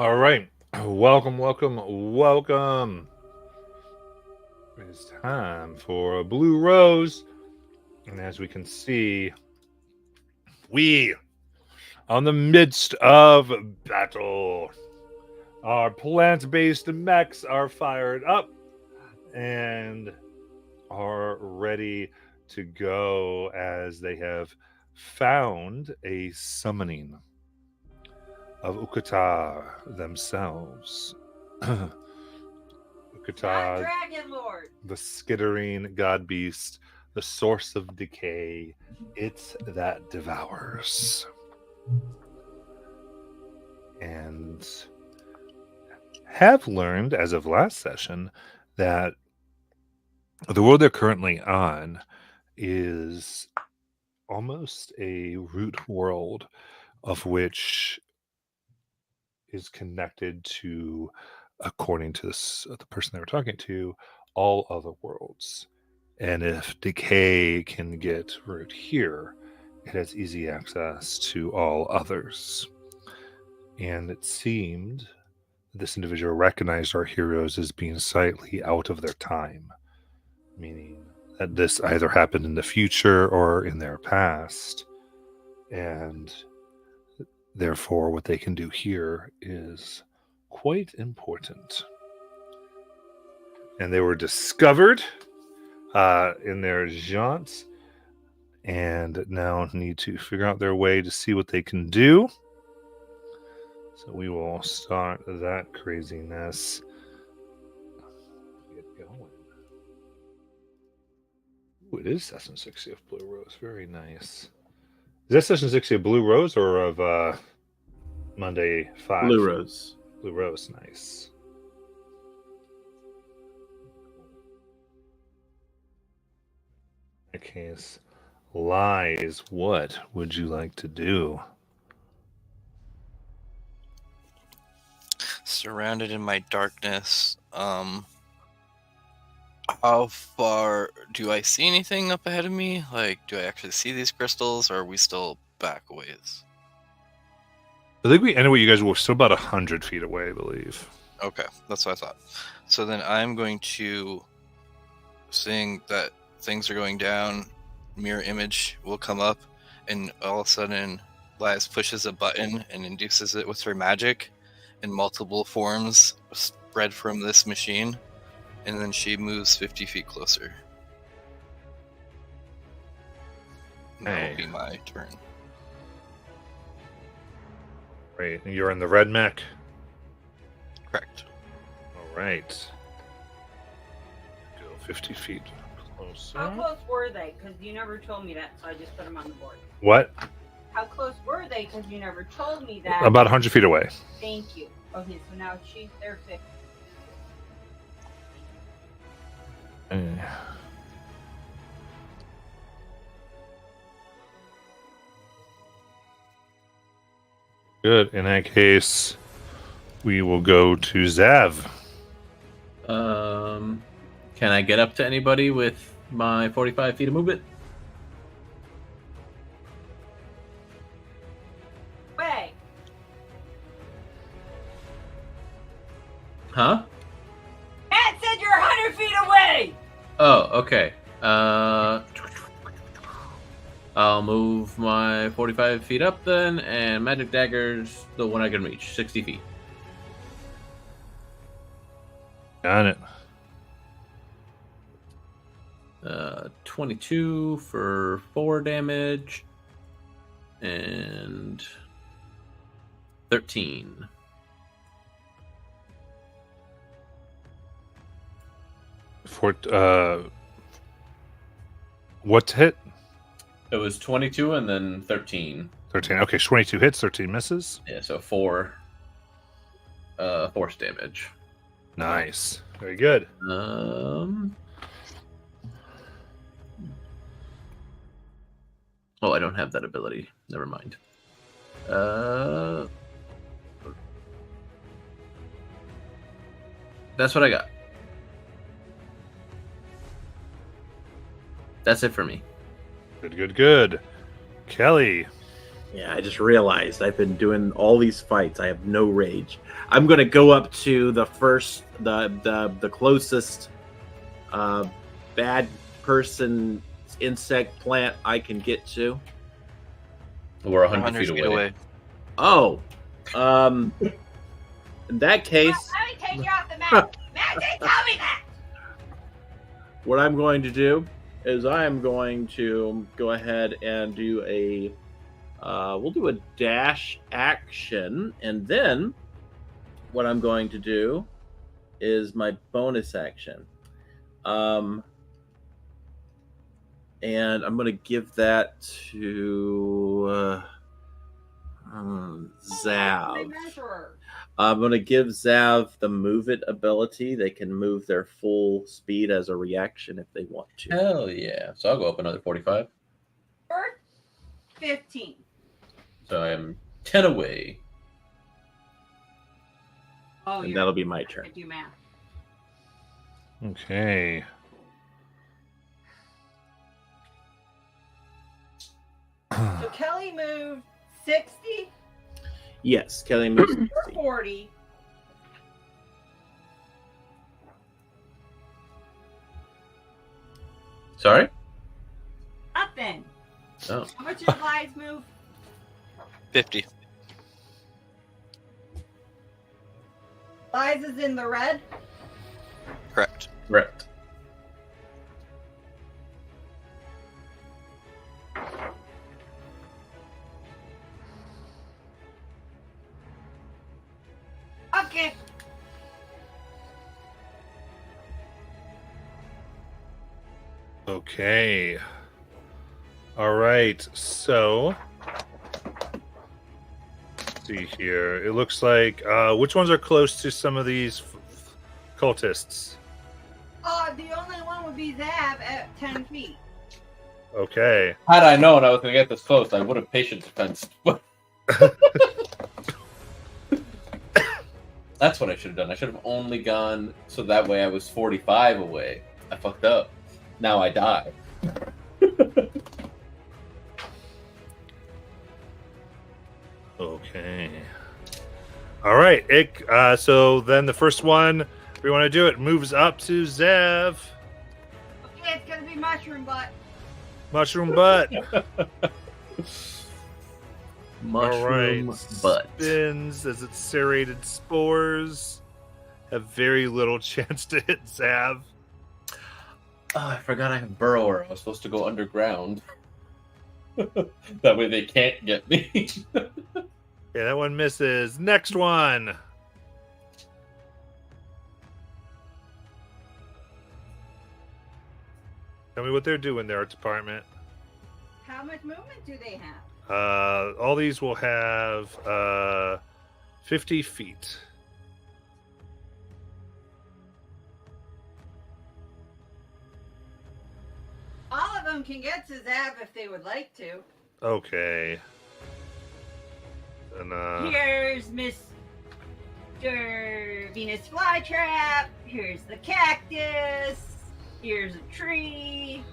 All right. Welcome. It's time for a Blue Rose. And as we can see, we on the midst of battle. Our plant-based mechs are fired up and are ready to go as they have found a summoning of Ukata themselves. Ukata, Dragon Lord. the skittering god beast, the source of decay. It's that devours. And have learned as of last session that the world they're currently on is almost a root world of which is connected to, according to the person they were talking to, all other worlds. And if decay can get root here, it has easy access to all others. And it seemed this individual recognized our heroes as being slightly out of their time, meaning that this either happened in the future or in their past. And therefore, what they can do here is quite important. And they were discovered in their jaunts and now need to figure out their way to see what they can do. So we will start that craziness. Get going. Ooh, it is Session 60 of Blue Rose. Very nice. Is that Session 60 of Blue Rose or of Monday 5? Blue Rose. Blue Rose, nice. In that case, Lies, what would you like to do? Surrounded in my darkness, how far do I see anything up ahead of me? Like, do I actually see these crystals, or are we still back a ways? I think anyway, you guys were still about 100 feet away, I believe. Okay, that's what I thought. So then I'm going to, seeing that things are going down, mirror image will come up, and all of a sudden Lias pushes a button and induces it with her magic, and multiple forms spread from this machine, and then she moves 50 feet closer. And that'll be my turn. Right, and you're in the red mech? Correct. All right. Go 50 feet closer. How close were they? Because you never told me that, so I just put them on the board. What? How close were they? Because you never told me that. About 100 feet away. Thank you. Okay, so now they're 50. Good. In that case, we will go to Zav. Can I get up to anybody with my 45 feet of movement? Way. Huh? Matt said you're 100 feet away! Oh, okay. I'll move my 45 feet up then, and magic dagger's the one I can reach, 60 feet. Got it. 22 for 4 damage, and 13. What hit? It was 22 and then 13. 13. Okay, 22 hits, 13 misses. Yeah, so 4 force damage. Nice. Very good. Oh, I don't have that ability. Never mind. That's what I got. That's it for me. Good. Kelly. Yeah, I just realized I've been doing all these fights. I have no rage. I'm gonna go up to the first, the closest bad person, insect, plant I can get to. We're 100 feet 100 away. Oh, in that case, Let me take you off the map. Magic, tell me that. what I'm going to do is I am going to go ahead and do a we'll do a dash action, and then what I'm going to do is my bonus action. And I'm going to give that to Zav. Measurer. I'm going to give Zav the move it ability. They can move their full speed as a reaction if they want to. Hell yeah. So I'll go up another 45. Or 15. So I am 10 away. Oh, And you're that'll be my I turn. can do math. Okay. So Kelly moved 60 Yes, Kelly moves. or 40. Sorry? Nothing. Oh. How much did Lies move? 50. Lies is in the red. Correct. Correct. Okay. Okay. All right. So, let's see here. It looks like which ones are close to some of these cultists? The only one would be Zav at 10 feet. Okay. Had I known I was going to get this close, I would have patient defense. That's what I should have done. I should have only gone so that way I was 45 away. I fucked up. Now I die. Okay. All right. So then the first one we want to do, it moves up to Zev. Okay, it's gonna be mushroom butt. Mushroom butt. Mushroom All right. butt. Spins as its serrated spores have very little chance to hit Zav. Oh, I forgot I have Burrower. I was supposed to go underground. That way they can't get me. Yeah, that one misses. Next one. Tell me what they're doing there, art department. How much movement do they have? All these will have 50 feet. All of them can get to Zav if they would like to. Okay. And Here's Mr. Venus Flytrap. Here's the cactus. Here's a tree.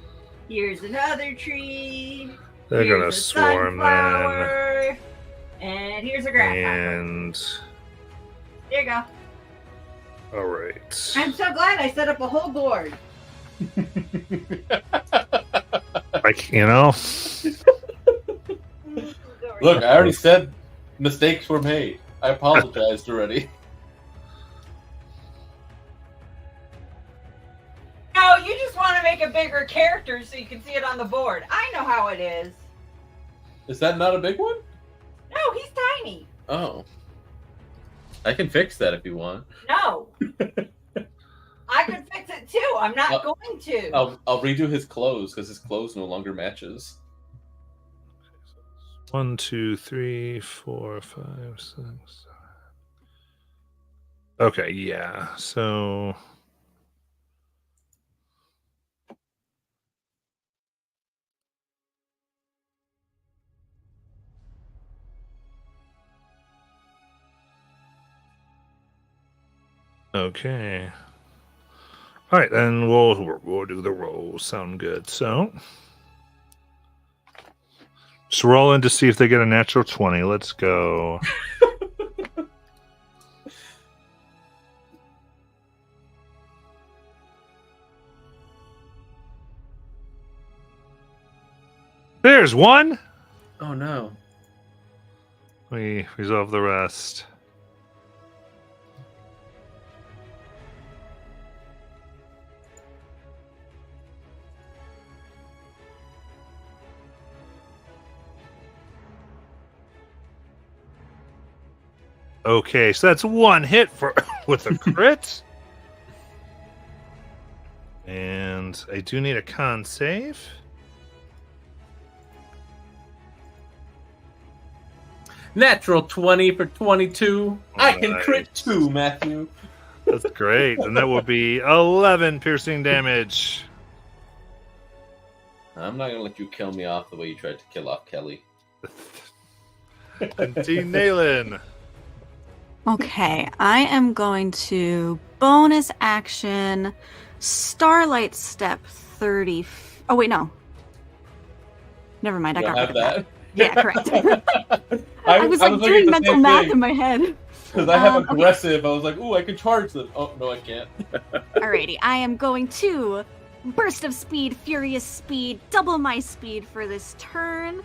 Here's another tree. they're Here's gonna a swarm then. sunflower. And here's a grasshopper. And There you go. all right. I'm so glad I set up a whole board. Like, you know. Look, I already said mistakes were made. I apologized already. No, you just want to make a bigger character so you can see it on the board. I know how it is. Is that not a big one? No, he's tiny. Oh. I can fix that if you want. No. I could fix it too. I'm not going to. I'll redo his clothes because his clothes no longer matches. 1, 2, 3, 4, 5, 6, 7. Okay, yeah. So okay. All right, then we'll do the roll. Sound good. So So roll in to see if they get a natural 20. Let's go. There's one. Oh no. We resolve the rest. Okay, so that's one hit for with a crit. And I do need a con save. Natural 20 for 22. I can crit Nice. 2, Matthew. That's great. And that will be 11 piercing damage. I'm not gonna let you kill me off the way you tried to kill off Kelly. And T. Nayland. Okay, I am going to bonus action Starlight Step 30. Oh, wait, no. Never mind, I You'll got have rid of that. that. Yeah, correct. I was like looking doing at the mental same math thing. in my head. Because I have Okay. aggressive. I was like, ooh, I can charge them. Oh, no, I can't. Alrighty, I am going to burst of speed, furious speed, double my speed for this turn.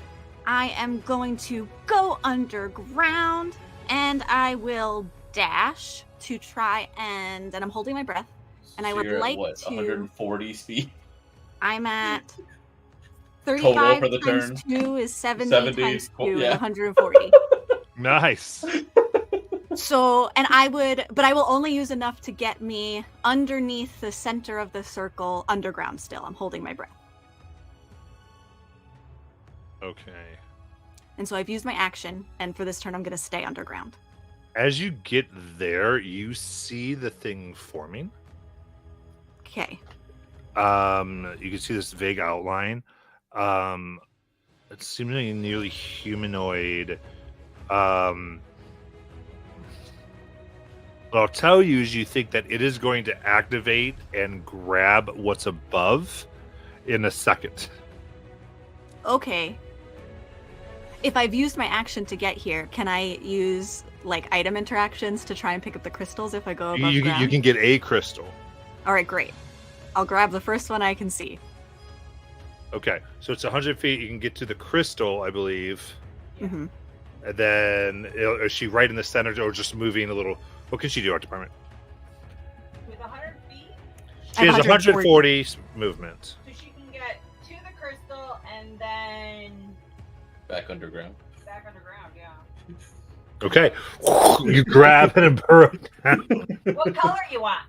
I am going to go underground, and I will dash to try and I'm holding my breath. And I would You're at like what, to- 140 speed? I'm at Total 35 for the times turn? 2 is 70, 70, times 2 is yeah. 140. Nice. So, and I will only use enough to get me underneath the center of the circle underground still. I'm holding my breath. Okay. And so I've used my action, and for this turn I'm going to stay underground. As you get there, you see the thing forming. Okay. You can see this vague outline. It's seemingly nearly humanoid. What I'll tell you is you think that it is going to activate and grab what's above in a second. Okay. If I've used my action to get here, can I use like item interactions to try and pick up the crystals if I go above You ground? can get a crystal. All right, great. I'll grab the first one I can see. Okay, so it's 100 feet. You can get to the crystal, I believe. Hmm. And then is she right in the center or just moving a little? What can she do, Art Department? With 100 feet, She has 140 movement. so she can get to the crystal and then Back underground. back underground, yeah. Okay. You grab and burrow down. What color you want?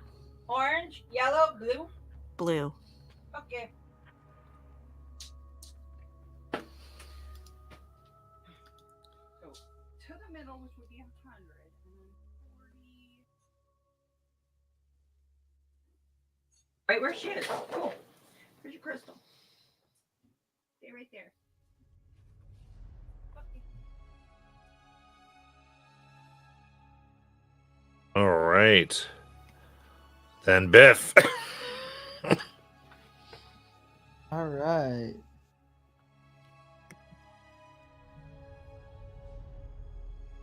Orange, yellow, blue? Blue. Okay. So, to the middle, which would be 100, and then 40. Right where she is. Cool. Where's your crystal? Stay right there. Okay. All right. Then Biff. All right.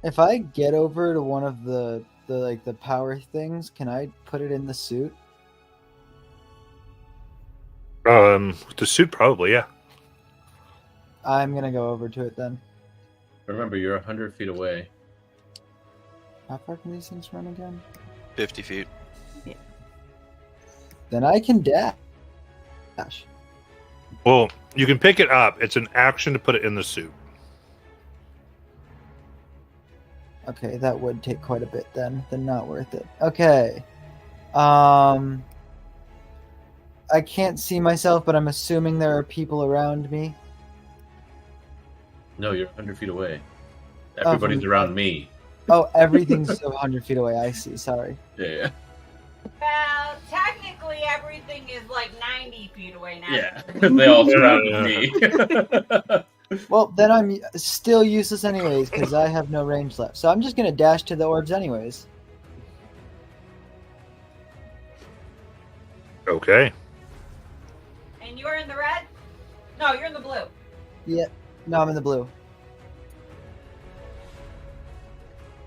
If I get over to one of the power things, can I put it in the suit? The suit probably, yeah. I'm gonna go over to it then. Remember, you're 100 feet away. How far can these things run again? 50 feet. Then I can dash. Well, you can pick it up. It's an action to put it in the suit. Okay, that would take quite a bit then. Then not worth it. Okay. I can't see myself, but I'm assuming there are people around me. No, you're 100 feet away. Everybody's from- around me. Oh, everything's still 100 feet away. I see. Sorry. Yeah. Well, technically, everything is like 90 feet away now. Yeah. They all surrounded me. Well, then I'm still useless anyways because I have no range left. So I'm just gonna dash to the orbs anyways. Okay. And you're in the red? No, you're in the blue. Yeah. No, I'm in the blue.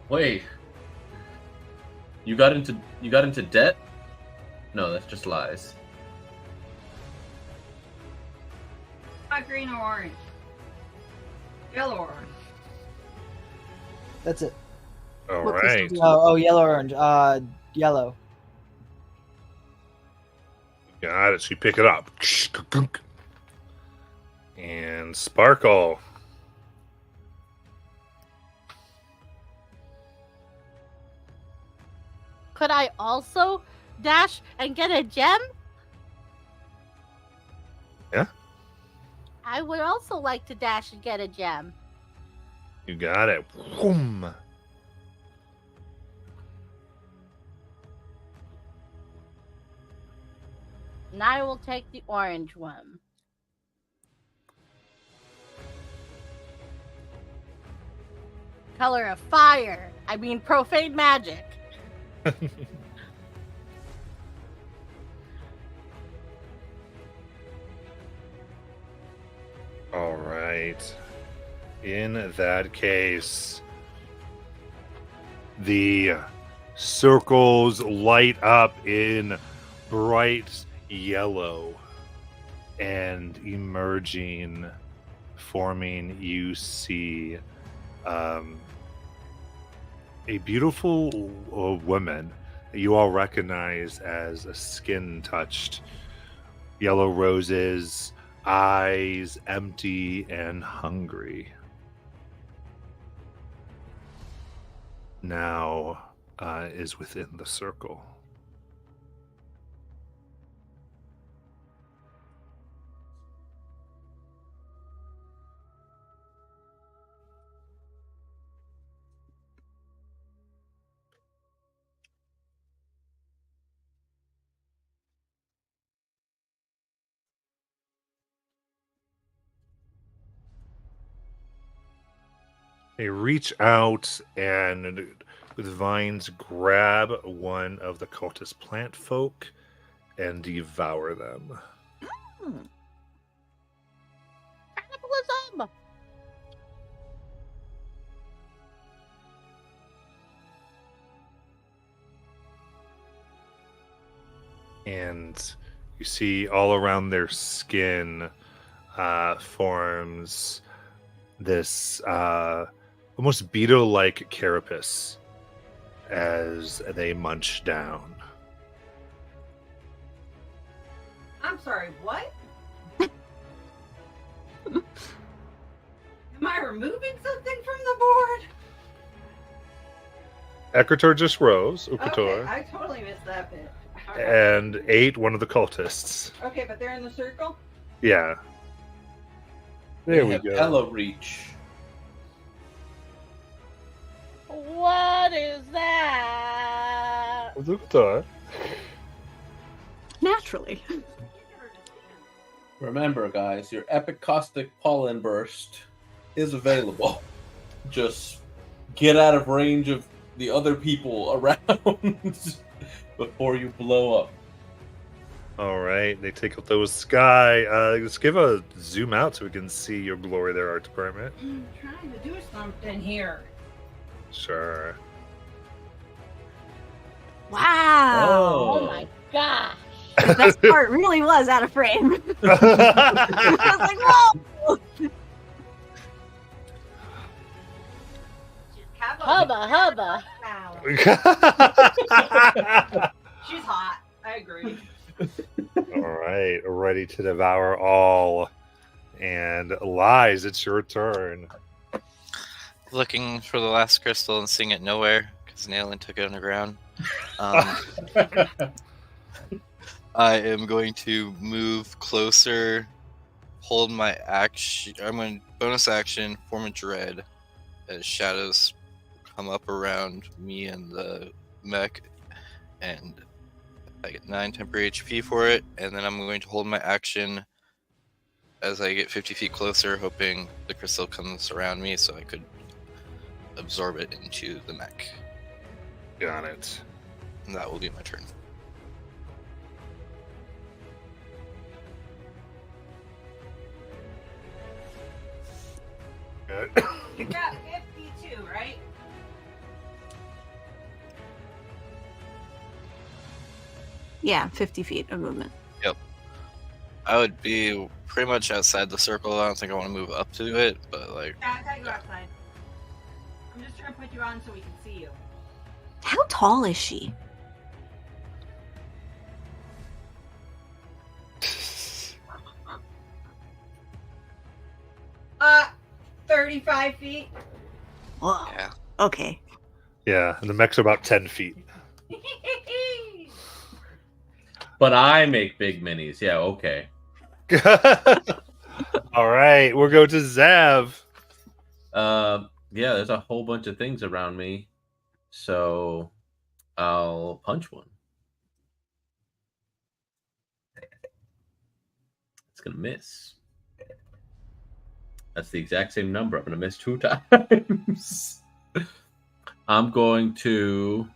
Wait. You got into debt? No, that's just lies. Not green or orange. Yellow or orange. That's it. All What right. crystal do Oh, yellow, orange. Yellow. Got it. So you pick it up. And Sparkle. Could I also dash and get a gem? Yeah. I would also like to dash and get a gem. You got it. Whoom. And I will take the orange one. Color of fire. I mean profane magic. All right. In that case, the circles light up in bright yellow, and emerging, forming, you see a beautiful woman that you all recognize as a skin-touched, yellow roses, eyes empty and hungry. Now is within the circle. They reach out and with vines grab one of the cultist plant folk and devour them. Cannibalism! And you see all around their skin forms this almost beetle-like carapace as they munch down. I'm sorry, what? Am I removing something from the board? Ekrator just rose, Okay, Ukutor, I totally missed that bit. and ate one of the cultists. Okay, but they're in the circle? Yeah. There we have go. Ella reach. What is that? Ukutor. Naturally. Remember, guys, your epic caustic pollen burst is available. Just get out of range of the other people around before you blow up. All right, they take up those sky. Let's give a zoom out so we can see your glory there, art department. I'm trying to do something here. Sure. Wow. Oh my gosh. The best part really was out of frame. I was like, whoa! Have a- Hubba hubba. Wow. She's hot. I agree. All right, ready to devour all. And Lies, it's your turn. Looking for the last crystal and seeing it nowhere because Nailin took it underground. I am going to move closer, hold my action. I'm going to bonus action, form a dread as shadows come up around me and the mech, and I get 9 temporary HP for it. And then I'm going to hold my action as I get 50 feet closer, hoping the crystal comes around me so I could absorb it into the mech. Got it. And that will be my turn. You've got 52, right? Yeah, 50 feet of movement. I would be pretty much outside the circle. I don't think I want to move up to it, but like, Yeah, I got you outside. I'm just trying to put you on so we can see you. How tall is she? 35 feet. Whoa. yeah. Okay. Yeah, and the mechs are about 10 feet. But I make big minis. Yeah, okay. All right, we'll go to Zav. Yeah, there's a whole bunch of things around me, so I'll punch one. It's gonna miss. That's the exact same number. I'm gonna miss 2 times. I'm going to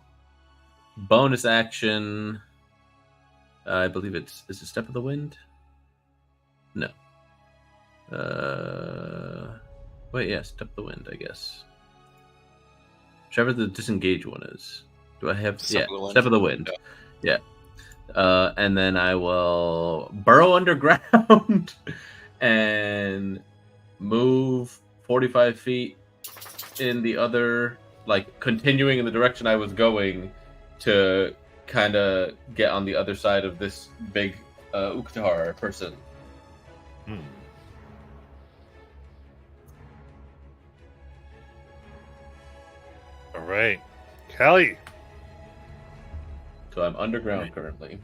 bonus action. I believe is it Step of the Wind? No. Wait, yeah, Step of the Wind, I guess. Whichever the disengage one is. Do I have Step of the Wind. Step of the Wind. Yeah. And then I will burrow underground and move 45 feet in the other, like continuing in the direction I was going to kind of get on the other side of this big Uktar person. All right, Kelly. So I'm underground currently.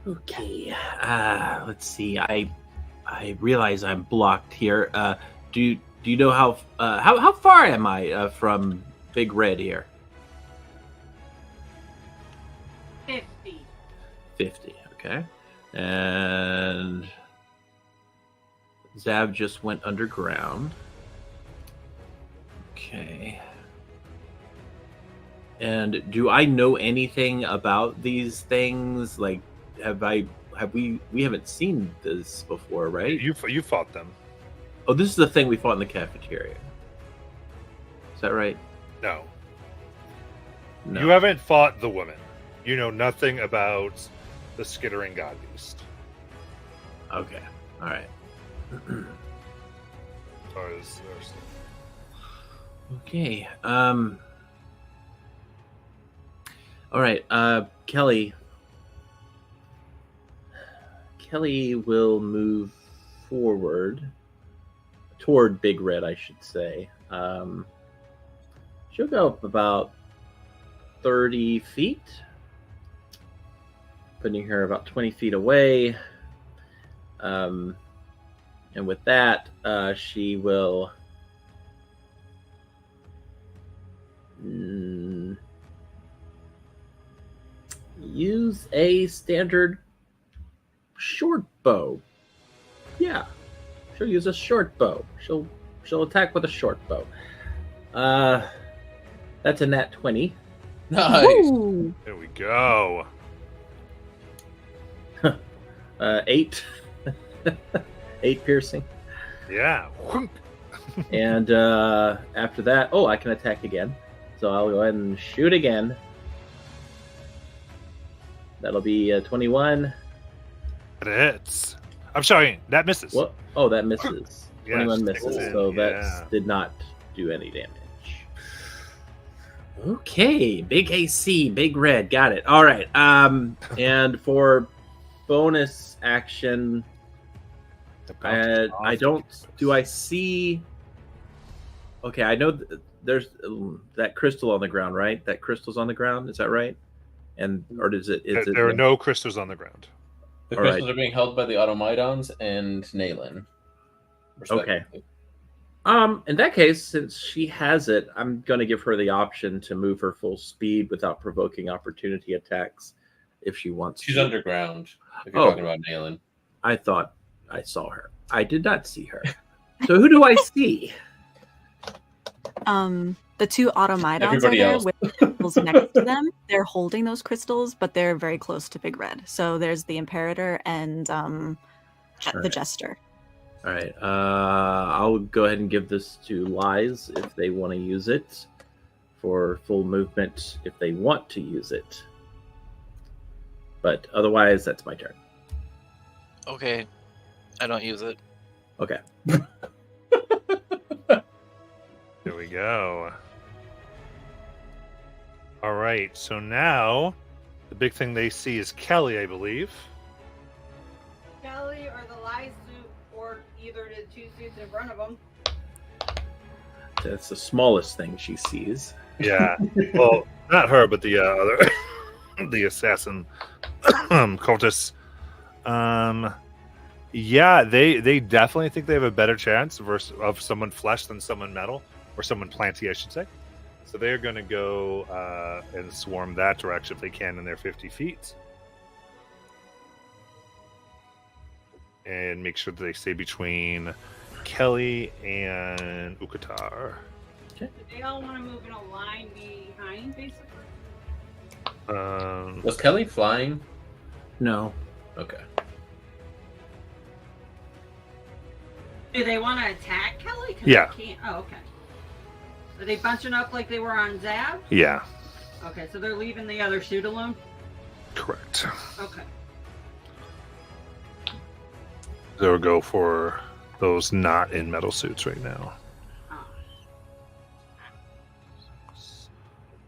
Okay. Let's see. I realize I'm blocked here. Do you know how far am I from Big Red here? 50. 50. Okay. And Zav just went underground. Okay. And do I know anything about these things? Like, we haven't seen this before, right? You fought them. Oh, this is the thing we fought in the cafeteria. Is that right? No. No. You haven't fought the woman. You know nothing about the skittering god beast. Okay. All right. As far as Okay. All right. Kelly will move forward toward Big Red, I should say. She'll go up about 30 feet, putting her about 20 feet away. And with that, she will use a standard short bow. Yeah, she'll use a short bow. She'll attack with a short bow. That's a nat 20. Nice. Ooh. there we go. 8. 8 piercing. Yeah. And after that, I can attack again. So I'll go ahead and shoot again. That'll be 21. It hits. I'm sorry, that misses. What? Oh, that misses. Yeah, 21 sticks misses. in, So yeah. that did not do any damage. Okay, big AC, big red. Got it. All right. And for bonus action, I don't. Do I see? Okay, I know there's that crystal on the ground, right? That crystal's on the ground. Is that right? And or is it? Is There are it? no crystals on the ground. The All right. crystals are being held by the Automidons and Naylan. respectively. In that case, since she has it, I'm going to give her the option to move her full speed without provoking opportunity attacks if she wants She's to. underground. If you're Oh. talking about Naylan. I thought I saw her. I did not see her. So who do I see? The two Automidons are Everybody there else. with crystals next to them. They're holding those crystals, but they're very close to Big Red. So there's the Imperator and the Jester. All right. I'll go ahead and give this to Lies if they want to use it for full movement if they want to use it. But otherwise, that's my turn. Okay. I don't use it. Okay. There we go. All right. So now the big thing they see is Kelly, I believe. Kelly or the Lies suit, or either the two suits in front of them. That's the smallest thing she sees. Yeah. Well, not her, but the other, the assassin cultists. Yeah, they definitely think they have a better chance of someone flesh than someone metal, or someone planty, I should say. So they're going to go and swarm that direction if they can in their 50 feet. And make sure that they stay between Kelly and Ukatar. They all want to move in a line behind, basically. Was Kelly flying? No. Okay. Do they want to attack Kelly? 'Cause Yeah. they can't. Oh, okay. Are they bunching up like they were on Zab? Yeah, Okay, so they're leaving the other suit alone? correct. Okay. They'll go for those not in metal suits right now. Oh.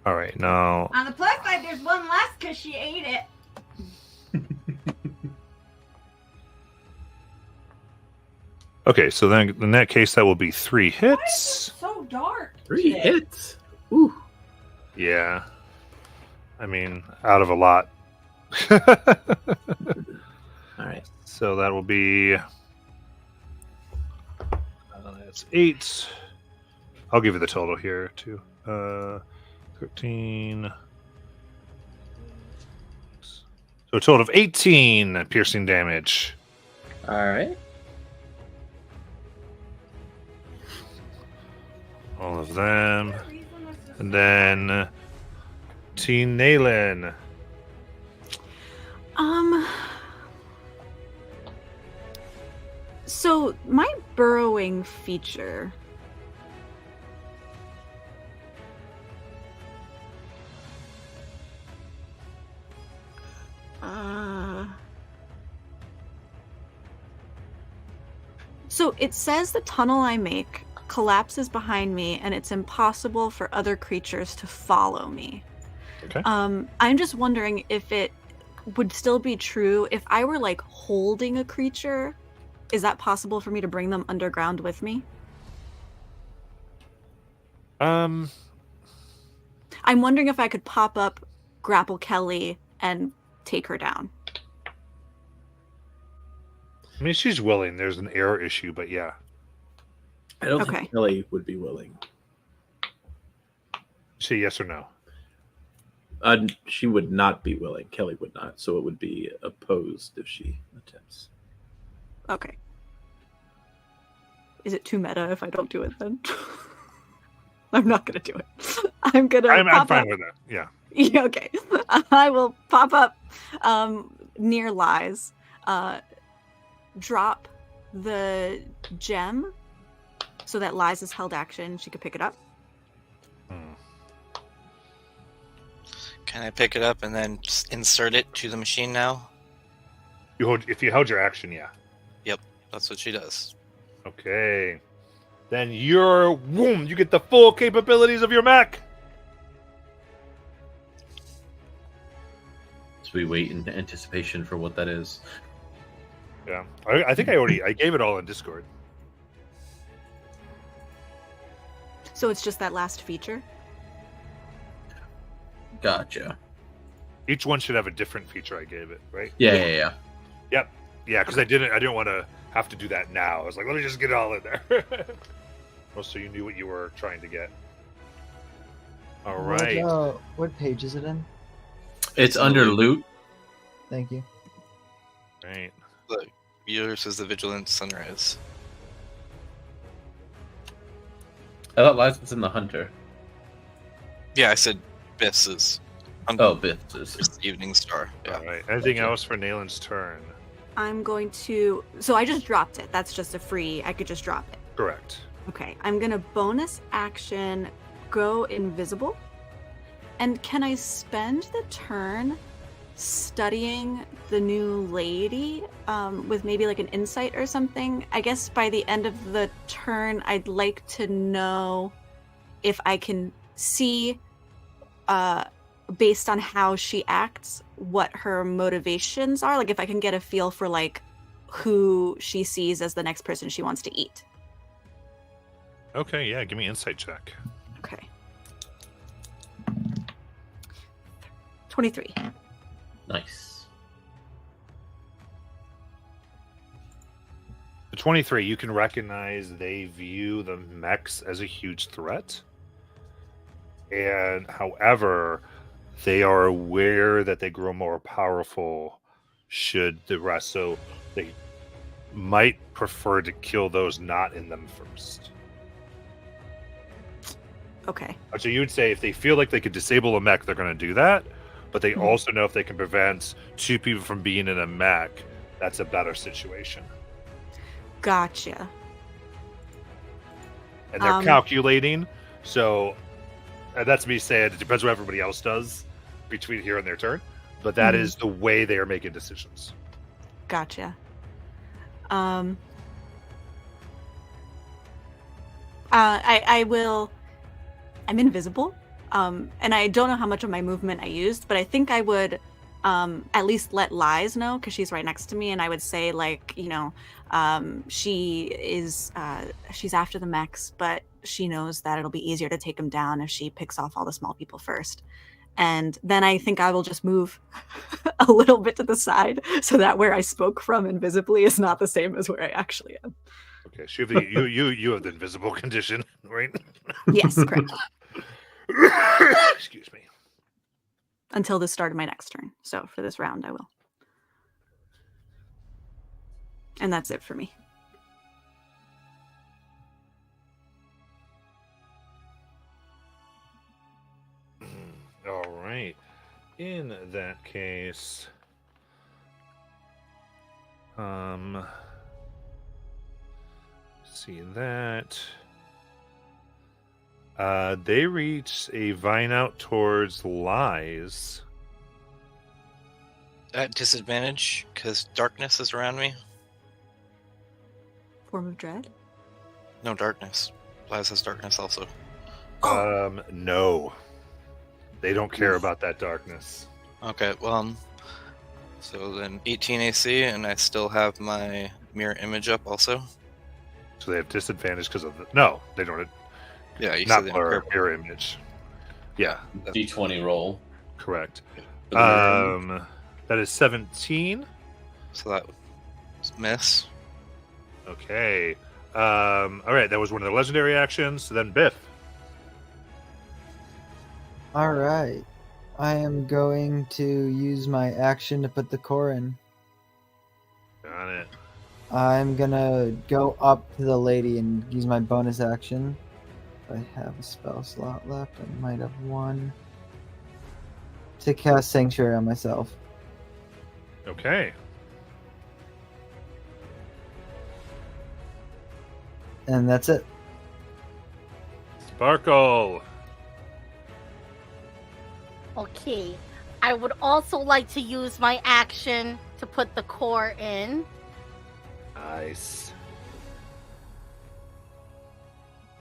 All right, now On the plus side, there's one less because she ate it. okay. So then in that case, that will be 3 Why is hits. it so dark? 3 today? hits. Ooh. Yeah, I mean, out of a lot. All right. So that will be that's 8. I'll give you the total here too. 13. So a total of 18 piercing damage. All right. All of them. And then Teen Naylan. So my burrowing feature. So it says the tunnel I make collapses behind me and it's impossible for other creatures to follow me. Okay. I'm just wondering if it would still be true if I were like holding a creature. Is that possible for me to bring them underground with me? I'm wondering if I could pop up, grapple Kelly, and take her down. I mean, she's willing. There's an error issue, but yeah. I don't Okay. think Kelly would be willing. Say yes or no. She would not be willing. Kelly would not. So it would be opposed if she attempts. Okay. Is it too meta if I don't do it then? I'm not gonna do it. I'm gonna. I'm pop fine up. with that. Yeah. Yeah, okay. I will pop up near Lies, drop the gem so that Lies is held action. She could pick it up. Can I pick it up and then just insert it to the machine now? If you held your action, yeah. That's what she does. Okay. Then you get the full capabilities of your mech. So we wait in anticipation for what that is. Yeah. I think I gave it all in Discord. So it's just that last feature. Gotcha. Each one should have a different feature I gave it, right? Yeah. Yeah, because I didn't want to have to do that now. I was like, let me just get it all in there. Well, so you knew what you were trying to get. All right. What page is it in? It's under loot. Thank you. Right. Look, yours is the Vigilant Sunrise. I thought last was in the hunter. Yeah, I said Biff's is. Oh, Biff's is. Just the Evening Star. Yeah. All right. Anything else for Nayland's turn? I'm going to. So I just dropped it. That's just a free. I could just drop it. Correct. Okay. I'm going to bonus action go invisible. And can I spend the turn studying the new lady with maybe like an insight or something? I guess by the end of the turn, I'd like to know if I can see, based on how she acts, what her motivations are. Like if I can get a feel for like who she sees as the next person she wants to eat. Okay, yeah, give me insight check. Okay. 23. Nice. The 23, you can recognize they view the mechs as a huge threat. And however, they are aware that they grow more powerful should the rest. So they might prefer to kill those not in them first. Okay. So you would say if they feel like they could disable a mech, they're going to do that. But they also know if they can prevent two people from being in a mech, that's a better situation. Gotcha. And they're calculating. So that's me saying it depends what everybody else does between here and their turn. But that is the way they are making decisions. Gotcha. I will. I'm invisible. And I don't know how much of my movement I used, but I think I would at least let Liz know because she's right next to me, and I would say like, you know, she is she's after the mechs, but she knows that it'll be easier to take them down if she picks off all the small people first. And then I think I will just move a little bit to the side so that where I spoke from invisibly is not the same as where I actually am. Okay, so you have the invisible condition, right? Yes, correct. Excuse me. Until the start of my next turn. So for this round, I will. And that's it for me. All right. In that case, see that. They reach a vine out towards Lies. At disadvantage, because darkness is around me. Form of dread? No darkness. Lies has darkness also. No. They don't care about that darkness. Okay, well, so then 18 AC, and I still have my mirror image up also. So they have disadvantage because of the... No, they don't. Yeah, you Not said they don't care blur, mirror image. Yeah, D20 roll. correct. For the mirror image. That is 17. So that was miss. Okay. All right, that was one of the legendary actions. So then Biff. All right. I am going to use my action to put the core in. Got it. I'm gonna go up to the lady and use my bonus action. If I have a spell slot left, I might have one. To cast Sanctuary on myself. Okay. And that's it. Sparkle. Okay. I would also like to use my action to put the core in. Nice.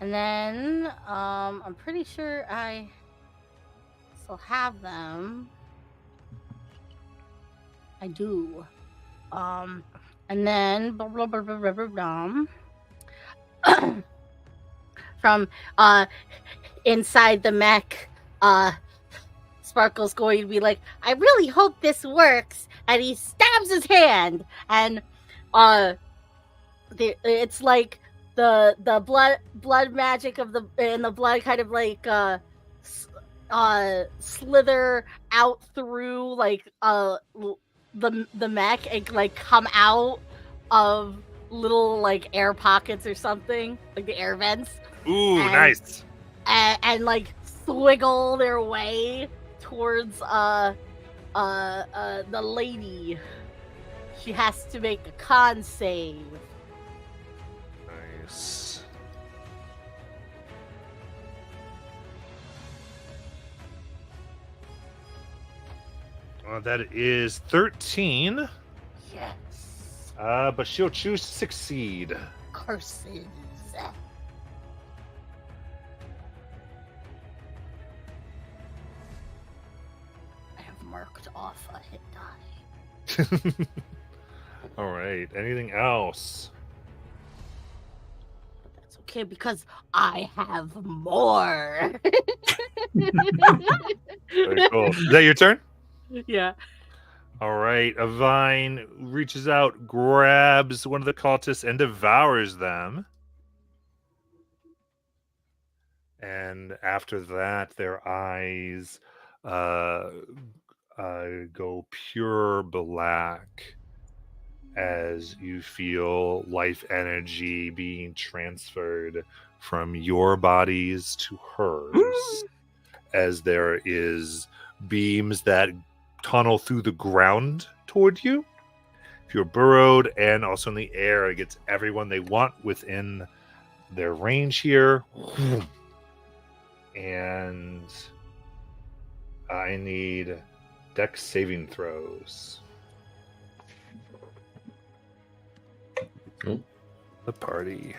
And then I'm pretty sure I still have them. I do. And then from inside the mech, Sparkle's going to be like, I really hope this works, and he stabs his hand, and it's like the blood magic of the blood kind of like slither out through like the mech and like come out of little like air pockets or something, like the air vents. Ooh, nice. And like swiggle their way towards the lady She has to make a con save. Nice. That is 13. Yes. But she'll choose to succeed. Curses. I have marked off a hit die. All right. Anything else? But that's okay because I have more. Very cool. Is that your turn? Yeah. All right. Avine reaches out, grabs one of the cultists, and devours them. And after that, their eyes go pure black as you feel life energy being transferred from your bodies to hers, as there is beams that tunnel through the ground toward you. If you're burrowed and also in the air, it gets everyone they want within their range here. And I need dex saving throws. Oh. The party.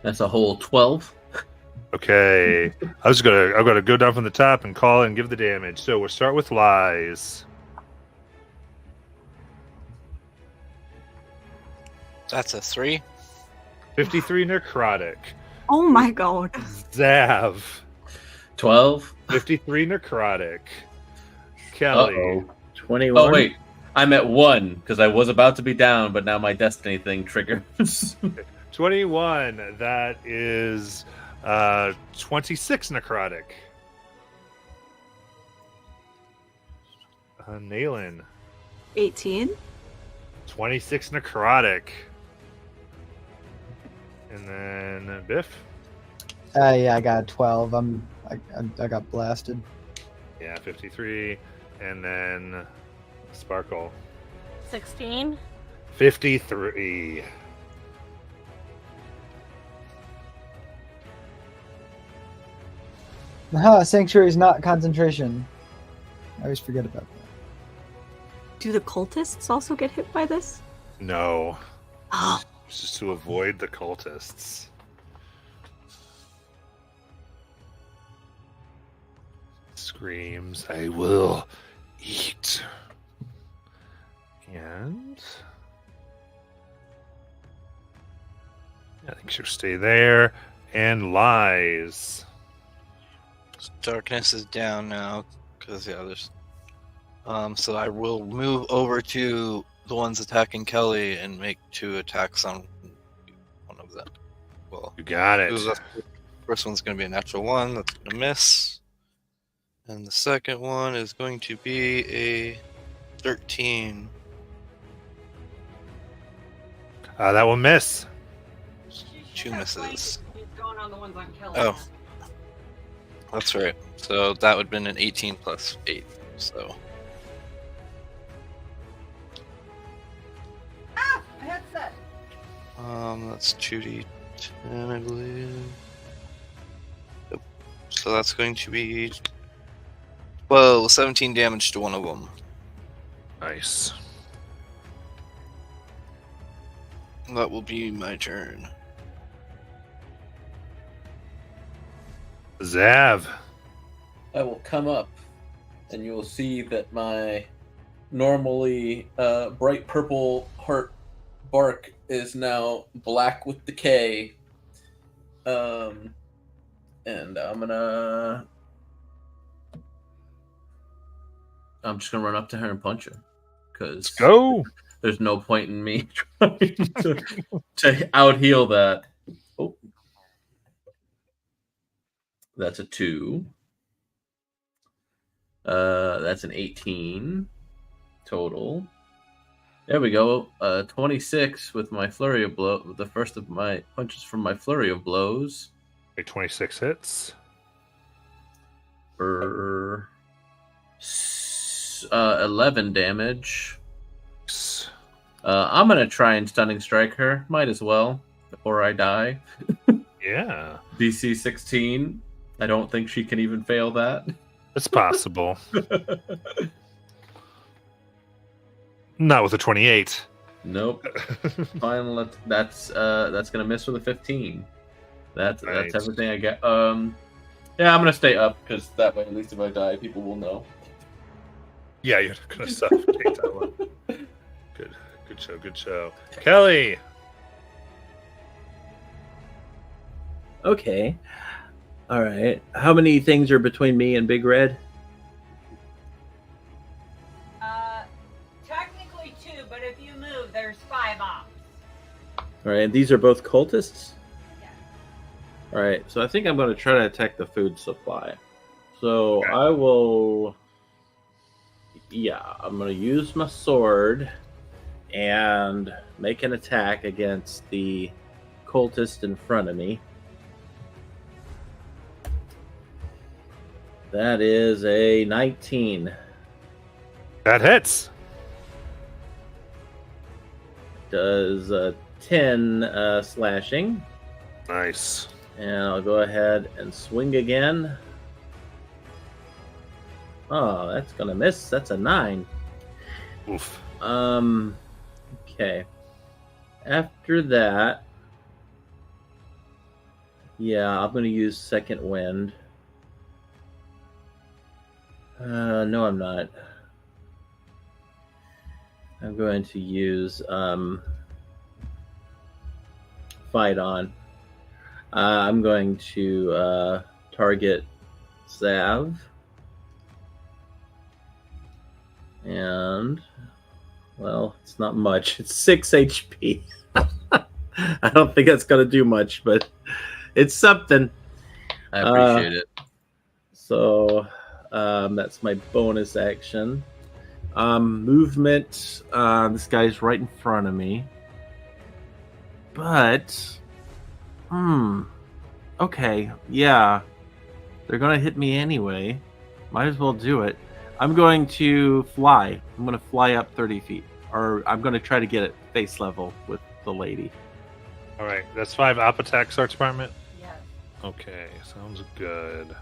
That's a whole 12. Okay. I'm gonna go down from the top and call and give the damage. So we'll start with lies. That's a 3. 53 necrotic. Oh my god. Zav. 12. 53 necrotic. Kelly. Uh-oh. 21. Oh, wait. I'm at 1 because I was about to be down, but now my destiny thing triggers. 21. That is 26 necrotic. Naylan. 18. 26 necrotic. And then Biff. Yeah, I got 12. I got blasted. Yeah, 53. And then Sparkle. 16. 53. Sanctuary is not concentration. I always forget about that. Do the cultists also get hit by this? No. Oh, It's just to avoid the cultists. Screams, I will eat. And I think she'll stay there. And lies. Darkness is down now because there's. So I will move over to the ones attacking Kelly and make 2 attacks on one of them. Well, You got it. the first one's going to be a natural 1. That's going to miss. And the second one is going to be a 13. That will miss. 2 misses. He's going on the ones on Kelly. Oh. That's right. So that would have been an 18 plus 8. So Ah! My headset! that's 2d10, I believe. Yep. So that's going to be 17 damage to one of them. Nice. That will be my turn. Zav. I will come up, and you will see that my normally bright purple heart bark is now black with decay. And I'm just gonna run up to her and punch her because Go. there's no point in me trying to out heal that. Oh, that's a 2. That's an 18 total. There we go. 26 with my flurry of blow. The first of my punches from my flurry of blows. 26 hits. For That's 11 damage. S- I'm gonna try and stunning strike her. Might as well before I die. Yeah, DC 16. I don't think she can even fail that. it's possible. Not with a 28. Nope. Final. That's gonna miss with a 15. That's Right. everything I get. Yeah, I'm gonna stay up because that way, at least if I die, people will know. Yeah, you're not gonna suffocate that one. Good show. Good show. Kelly. Okay. All right. How many things are between me and Big Red? Technically 2, but if you move, there's 5 ops. All right. And these are both cultists. Yeah. All right. So I think I'm going to try to attack the food supply. So Okay. I will. Yeah, I'm going to use my sword and make an attack against the cultist in front of me. That is a 19. That hits. Does 10 slashing. Nice. And I'll go ahead and swing again. Oh, that's gonna miss. That's a 9. Oof. Okay. After that, yeah, I'm gonna use second wind. No, I'm not. I'm going to use fight on. I'm going to target Zav. And, well, it's not much. It's 6 HP. I don't think that's going to do much, but it's something. I appreciate it. So, that's my bonus action. Movement. This guy's right in front of me. But, okay, yeah. They're going to hit me anyway. Might as well do it. I'm going to fly. I'm going to fly up 30 feet. Or I'm going to try to get it face level with the lady. All right. That's 5 op attack, Sarge Department. Yes. Okay. Sounds good.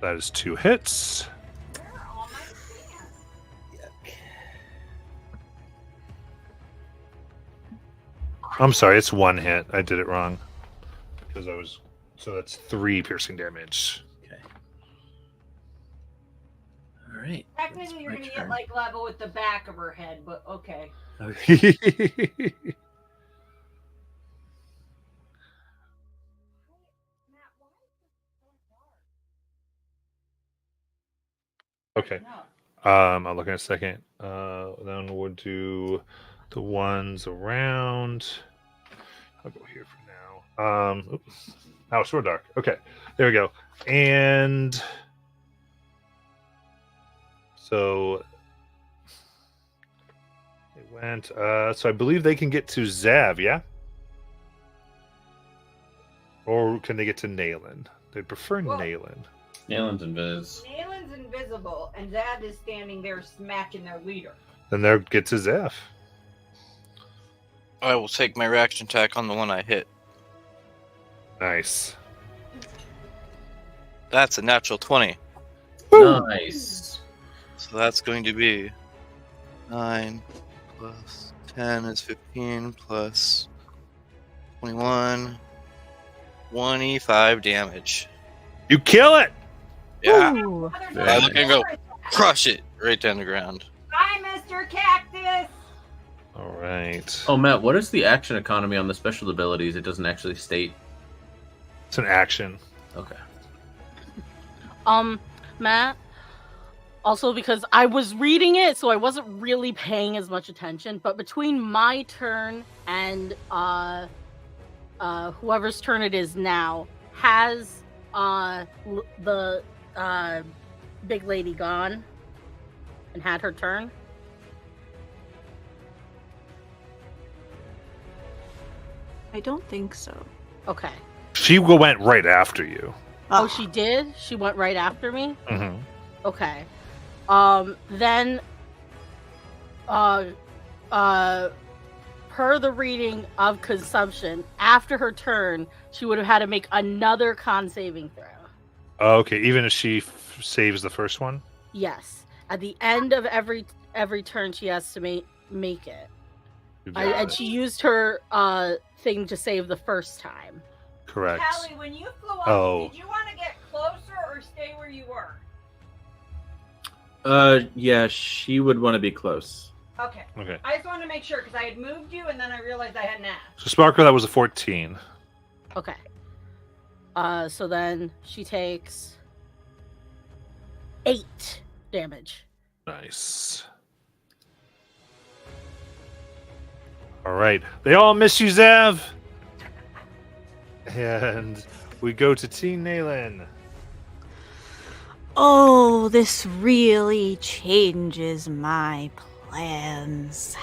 That is 2 hits. Where are all my stats? I'm sorry, it's 1 hit. I did it wrong. Because I was. So that's 3 piercing damage. Okay. All right. Technically, you're my gonna turn. get like level with the back of her head, but okay. Okay. Okay. No. I'll look in a second. Then we'll do the ones around. I'll go here for now. Oops. Oh, Sword Dark. Okay, there we go. And so it went. So I believe they can get to Zav, yeah? Or can they get to Nayland? They prefer Well- Nayland. Nalen's invis. Nalen's invisible, and Zad is standing there smacking their leader. Then they'll get to Zav. I will take my reaction attack on the one I hit. Nice. That's a natural 20. Nice. So that's going to be 9 plus 10 is 15 plus 21. 25 damage. You kill it! Yeah. Ooh. I look and go, crush it right down the ground. Bye, Mr. Cactus! All right. Oh, Matt, what is the action economy on the special abilities? It doesn't actually state. It's an action. Okay. Matt. Also, because I was reading it, so I wasn't really paying as much attention. But between my turn and whoever's turn it is now, has the big lady gone and had her turn? I don't think so. Okay. She went right after you. Oh, she did? She went right after me? Mm-hmm. Okay. Then, per the reading of consumption, after her turn, she would have had to make another con saving throw. Okay, even if she saves the first one? Yes. At the end of every turn, she has to make it. You got And it. she used her thing to save the first time. Correct. Callie, when you flew up, Oh. did you want to get closer or stay where you were? Yeah, she would want to be close. Okay. Okay. I just wanted to make sure because I had moved you and then I realized I hadn't asked. So Sparkle, that was a 14. Okay. So then she takes 8 damage. Nice. All right. They all miss you, Zev. And we go to Teen Nayland. Oh, this really changes my plans.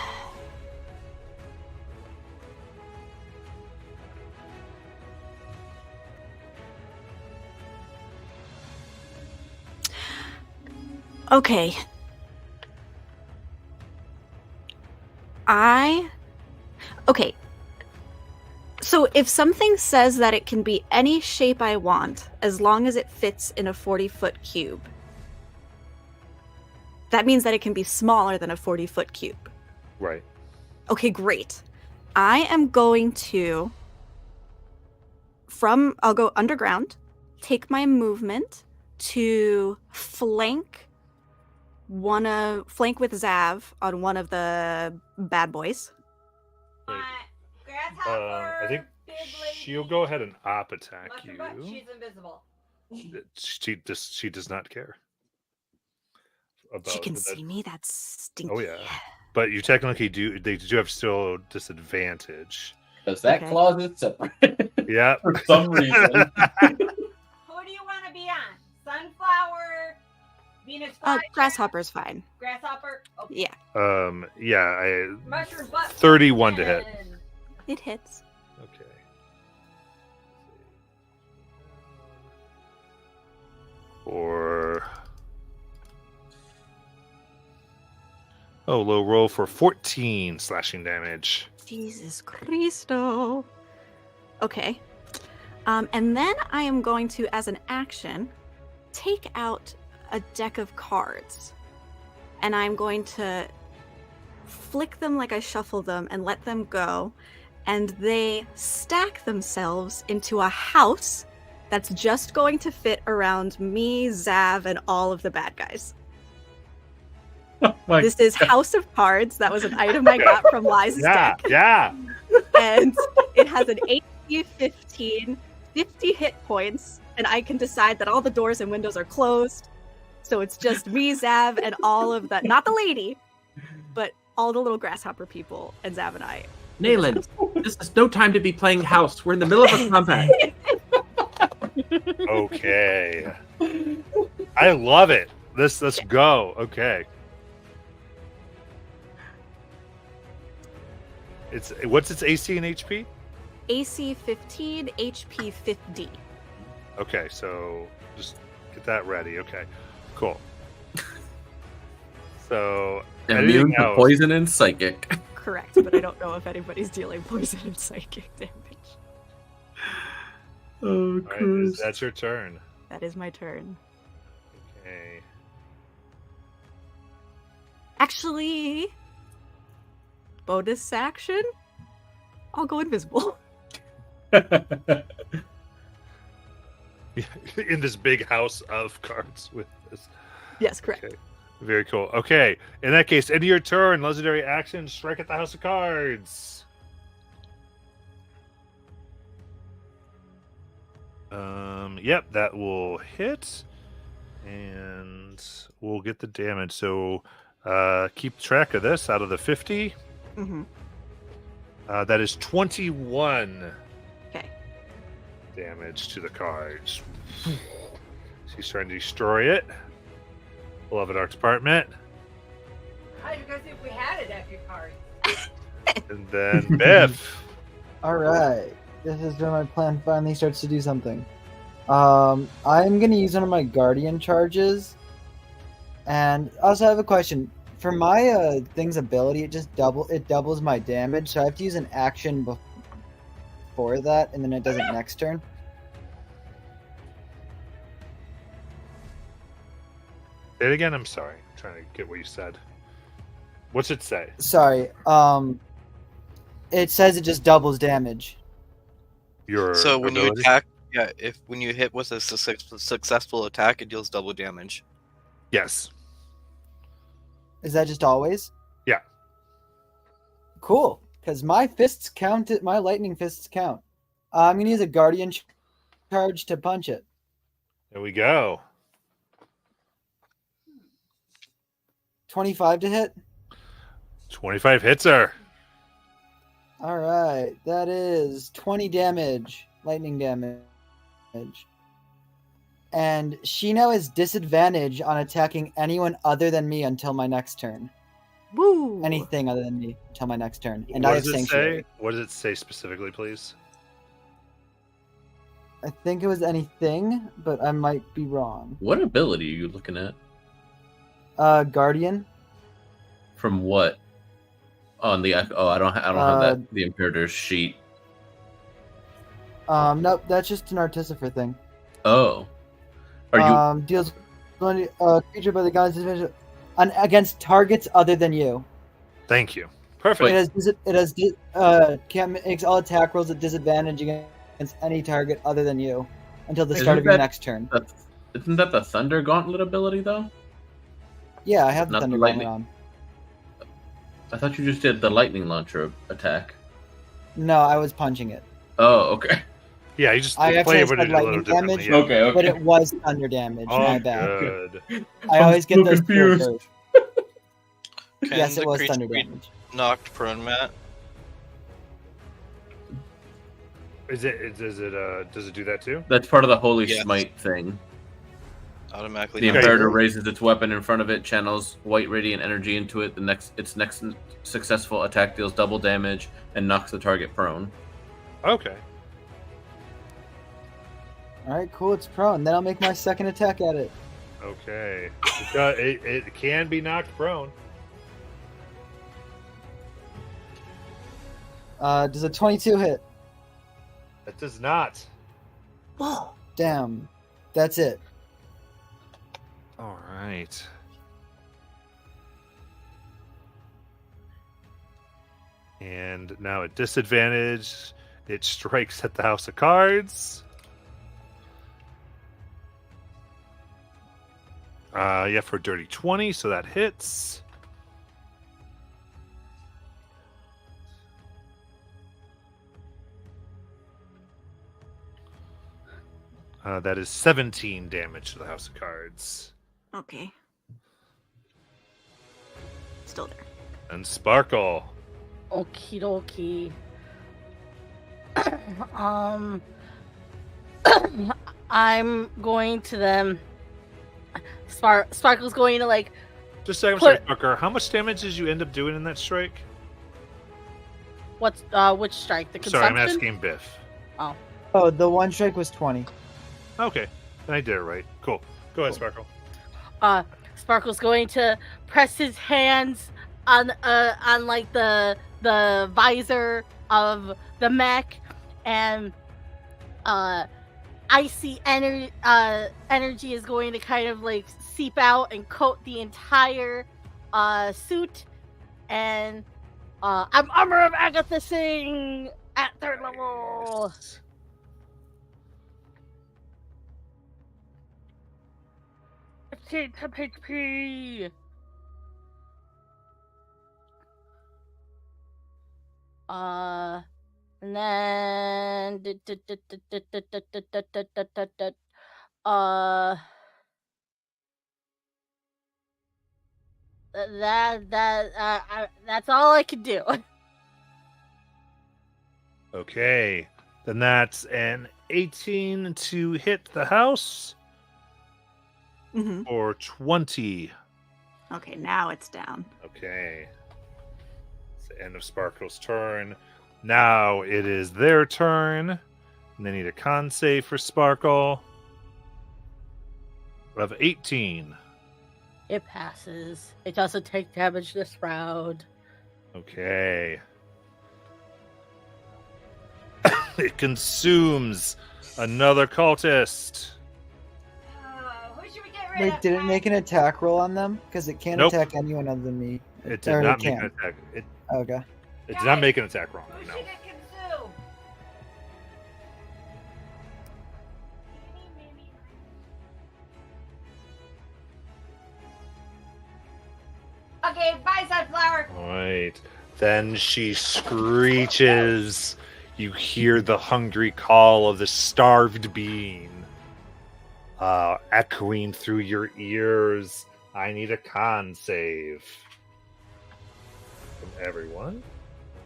Okay. Okay. So if something says that it can be any shape I want, as long as it fits in a 40-foot cube, that means that it can be smaller than a 40-foot cube. Right. Okay, great. I am going to, I'll go underground, take my movement to flank with Zav on one of the bad boys. Wait. Grasshopper, I think big lady. she'll go ahead and op attack Mushroom you. butt, she's invisible. She does not care. About She can that. see me. That's stinky. Oh, yeah. But you technically do. They do have still disadvantage. Because that Okay. closet's separate Yeah. for some reason. Who do you want to be on? Sunflower, Venus flytrap, Grasshopper's fine. Grasshopper. Okay. Yeah, Yeah. Mushroom butt. 31 to hit. and- it hits. Okay. Or low roll for 14 slashing damage. Jesus Christo. Okay. And then I am going to, as an action, take out a deck of cards. And I'm going to flick them like I shuffle them and let them go. And they stack themselves into a house that's just going to fit around me, Zav, and all of the bad guys. My This is House of Cards. That was an item I got from Liza's Yeah, deck. yeah. And it has an AC 15, 50 hit points, and I can decide that all the doors and windows are closed. So it's just me, Zav, and all of the, not the lady, but all the little grasshopper people, and Zav and I. Nayland, this is no time to be playing house. We're in the middle of a combat. Okay. I love it. Let's go. Okay. What's its AC and HP? AC 15, HP 50. Okay, so just get that ready. Okay, cool. So Immune anything to else? poison and psychic. Correct, but I don't know if anybody's dealing poison and psychic damage. Oh, All right, that's your turn. That is my turn. Okay. Actually, bonus action, I'll go invisible. In this big house of cards with this. Yes, correct. Okay. Very cool. Okay. In that case, end of your turn, legendary action, strike at the house of cards. Yep, that will hit. And we'll get the damage. So keep track of this out of the 50. Mm-hmm. That is 21 Okay. damage to the cards. She's trying to destroy it. Beloved Arts Department. I was going to see if we had a deck of cards. And then Biff. Alright. This is where my plan finally starts to do something. I'm gonna use one of my guardian charges. And I also have a question. For my thing's ability, it doubles my damage, so I have to use an action before that, and then it does it next turn. Say it again. I'm sorry. I'm trying to get what you said. What's it say? Sorry. It says it just doubles damage. Your So when you ability? attack, yeah, when you hit with a successful attack, it deals double damage. Yes. Is that just always? Yeah. Cool. Because my fists count. My lightning fists count. I'm gonna use a guardian charge to punch it. There we go. 25 to hit. 25 hits her. All right, that is 20 damage, lightning damage. And she now has disadvantage on attacking anyone other than me until my next turn. Woo! Anything other than me until my next turn. And What I have does it sanctuary. say? What does it say specifically, please? I think it was anything, but I might be wrong. What ability are you looking at? Guardian. From what? On the I don't have that the Imperator's sheet. Nope, that's just an Artificer thing. Oh, are you? Deals creature by the god's disadvantage against targets other than you. Thank you. Perfect. Can't makes all attack rolls at disadvantage against any target other than you until the start Isn't of your that- next turn. Isn't that the Thunder Gauntlet ability though? Yeah, I have the Not the Thunder lightning. Gauntlet on. I thought you just did the Lightning Launcher attack. No, I was punching it. Oh, okay. Yeah, you just I actually flavoured said it a little lightning differently. damage, Yeah. Okay, but it was thunder damage. Oh, My bad. good. I I'm always get so those two confused. first. Can Yes, the it was creature thunder be damage. knocked prone, Matt? Does it do that too? That's part of the Holy Yes. Smite thing. Automatically. The Okay. Imperator raises its weapon in front of it, channels white radiant energy into it. Its next successful attack deals double damage and knocks the target prone. Okay. Alright, cool, it's prone. Then I'll make my second attack at it. Okay. It can be knocked prone. Does a 22 hit? That does not. Damn. That's it. All right. And now at disadvantage, it strikes at the House of Cards. Yeah, for a dirty 20, so that hits. That is 17 damage to the House of Cards. Okay. Still there. And Sparkle. Okie dokie. I'm going to them. Sparkle's going to like. Just a second, Put- sorry, Parker. How much damage did you end up doing in that strike? What's which strike? The Sorry, consumption. I'm asking Biff. Oh, the one strike was 20. Okay, then I did it right. Cool. Go ahead, Sparkle. Sparkle's going to press his hands on like the visor of the mech, and icy energy is going to kind of like seep out and coat the entire suit, and I'm Armor of Agatha Singh at 3rd level. Nice. Take top HP. And then that's all I can do. Okay, then that's an 18 to hit the house Mm-hmm. or 20. Okay, now it's down. Okay. It's the end of Sparkle's turn. Now it is their turn. And they need a con save for Sparkle of 18. It passes. It doesn't take damage this round. Okay. It consumes another cultist. Who should we get rid Wait, of? did it make an attack roll on them? Because it can't Nope. attack anyone other than me. It Or did not make can. an attack. It Okay. did not make an attack roll. Who No. should get consumed? Okay, bye, Sunflower. All right. Then she screeches. You hear the hungry call of the starved being echoing through your ears. I need a con save from everyone.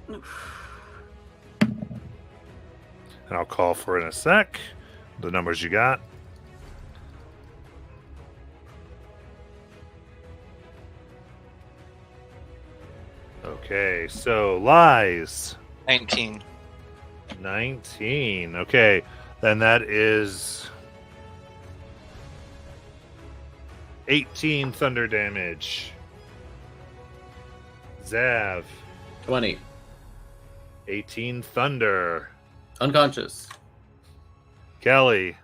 And I'll call for it in a sec. The numbers you got. Okay, so lies. 19. 19. Okay, then that is 18 thunder damage. Zav, 20. 18 thunder. Unconscious. Kelly,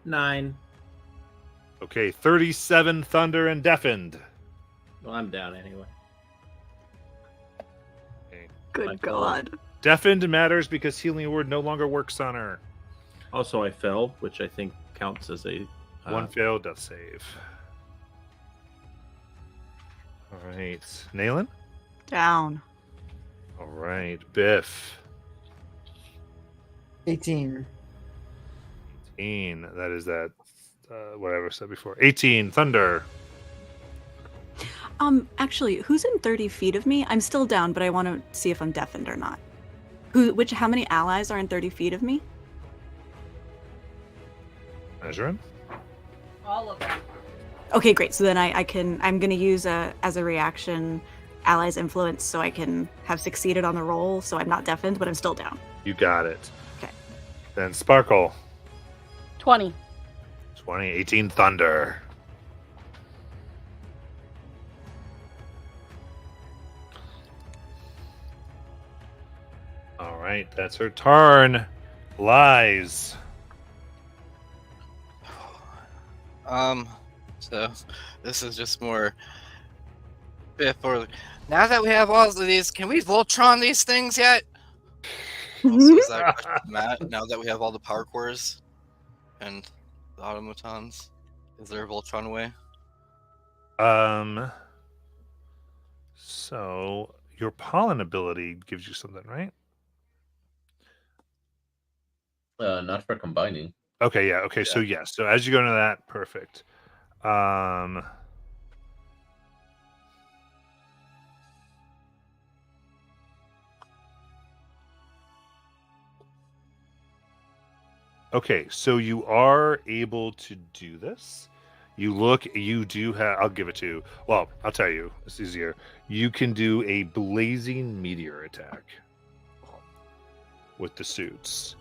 9. okay, 37 thunder and deafened. Well, I'm down anyway. Good My God. Deafened matters because healing word no longer works on her. Also, I fell, which I think counts as a One failed death save. All right, Nayland. Down. All right, Biff. 18. 18. That is that. Whatever I said before. 18 thunder. Actually, who's in 30 feet of me? I'm still down, but I want to see if I'm deafened or not. How many allies are in 30 feet of me? Measuring. All of them. Okay, great. So then I'm gonna use as a reaction allies influence so I can have succeeded on the roll so I'm not deafened, but I'm still down. You got it. Okay. Then Sparkle. 20. 20, 18 thunder. All right, that's her turn. Lies. So this is just more Biff or now that we have all of these, can we Voltron these things yet? Also, is that a question to Matt? Now that we have all the power cores and the automatons, is there a Voltron way? So your pollen ability gives you something, right? Not for combining. Okay, yeah. Okay, so yes. So as you go into that, perfect. Okay, so you are able to do this. You do have, I'll give it to you. Well, I'll tell you, it's easier. You can do a blazing meteor attack with the suits.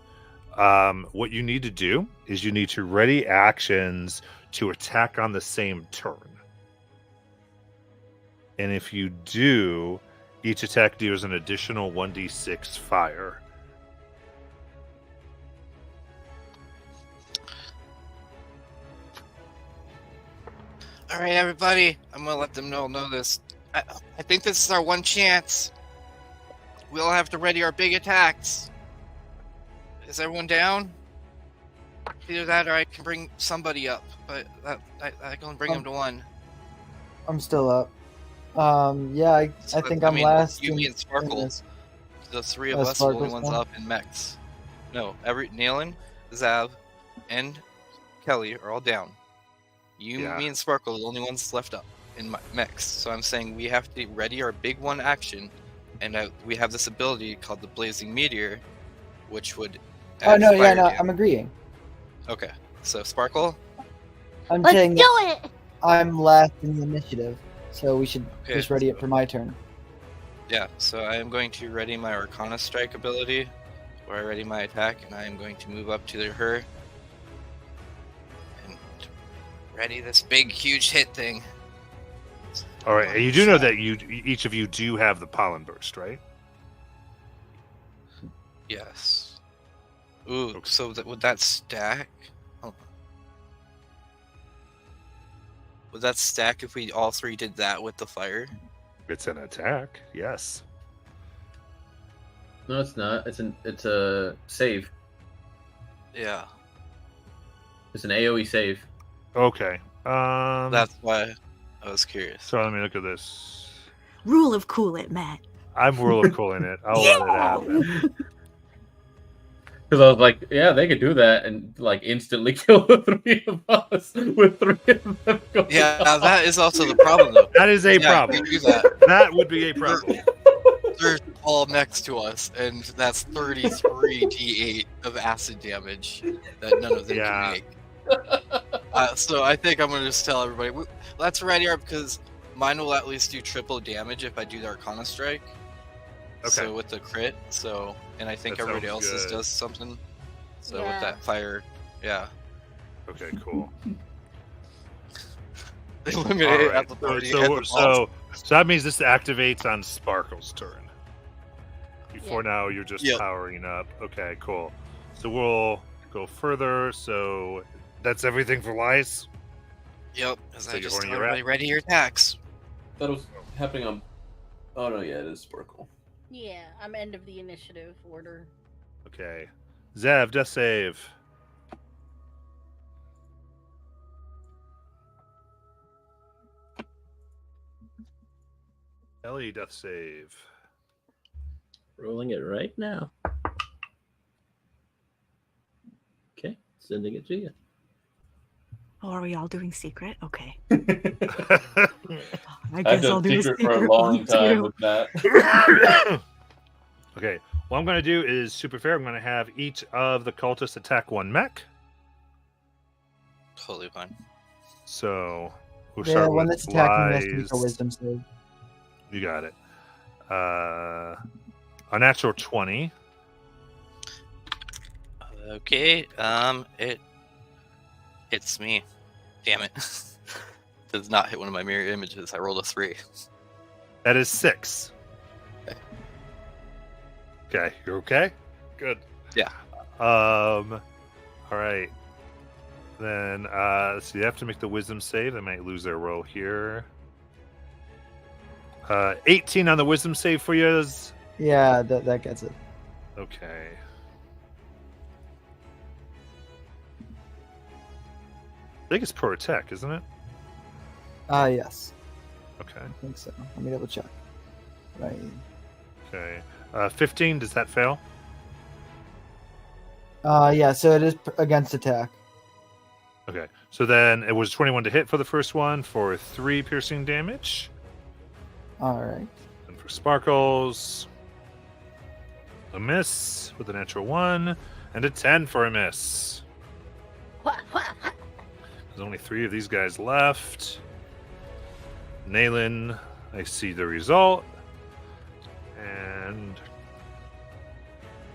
What you need to do is you need to ready actions to attack on the same turn. And if you do, each attack deals an additional 1d6 fire. All right, everybody, I'm gonna let them know this. I think this is our one chance. We all have to ready our big attacks. Is everyone down? Either that, or I can bring somebody up, but I can bring them to one. I'm still up. Yeah, I So, think I I'm mean, last. You, in- me, and in Sparkle. this. The three of us are the only Sparkle's ones one? up in mechs. No, Nayland, Zav, and Kelly are all down. You, Yeah. me, and Sparkle are the only ones left up in mechs. So I'm saying we have to ready our big one action, and we have this ability called the Blazing Meteor, which would. Oh add no, yeah, fire no, damage. I'm agreeing. Okay, so Sparkle. I'm Let's saying do that it! I'm last in the initiative, so we should Okay, just ready it so- for my turn. Yeah, so I am going to ready my Arcana Strike ability, where I ready my attack, and I am going to move up to her and ready this big, huge hit thing. All right, and you do know that each of you do have the pollen burst, right? Yes. Ooh, Okay. so would that stack? Hold on. Would that stack if we all three did that with the fire? It's an attack, yes. No, it's not. It's a save. Yeah, It's an AOE save. Okay. that's why I was curious. So let me look at this. Rule of cool it, Matt. I'm rule of cooling it. I'll let it happen. Because I was like, yeah, they could do that and like instantly kill the three of us with three of them going Yeah, off. that is also the problem, though. That is a Yeah, problem. we do that. That would be a problem. They're all next to us, and that's 33 d8 of acid damage that none of them Yeah. can make. So I think I'm gonna just tell everybody, let's ready up because mine will at least do triple damage if I do the Arcana Strike. Okay. So with the crit, and I think That everybody sounds else's good. does something. So Yeah. with that fire, yeah, Okay, cool. eliminate All it right. at the 30. So, at the boss. so that means this activates on Sparkle's turn. Before now, you're just Yep. powering up. Okay, cool. So we'll go further. So that's everything for Lice. Yep, as So I you're just holding tell your everybody, ready your attacks. That was happening on. Oh no, yeah, it is Sparkle. Yeah, I'm end of the initiative order. Okay. Zev, death save. Ellie, death save. Rolling it right now. Okay, sending it to you. Oh, are we all doing secret? Okay. I've I guess I'll done do secret for a long one time too. with that. Okay, what I'm going to do is super fair. I'm going to have each of the cultists attack one mech. Totally fine. So we'll Yeah, start when with it's attacking, it has to make a Lies. wisdom save. You got it. A natural 20. Okay, it hits me. Damn it. Does not hit one of my mirror images. I rolled a 3. That is 6. Okay. Okay, you're okay? Good. Yeah. All right. Then, so you have to make the wisdom save. They might lose their roll here. 18 on the wisdom save for you. Yeah, that gets it. Okay. I think it's per attack, isn't it? Yes, Okay. I think so. Let me double check. Right. Okay. 15, does that fail? Yeah, so it is against attack. Okay. So then it was 21 to hit for the first one for 3 piercing damage. All right. And for Sparkles, a miss with a natural 1, and a 10 for a miss. There's only 3 of these guys left. Naylan, I see the result. And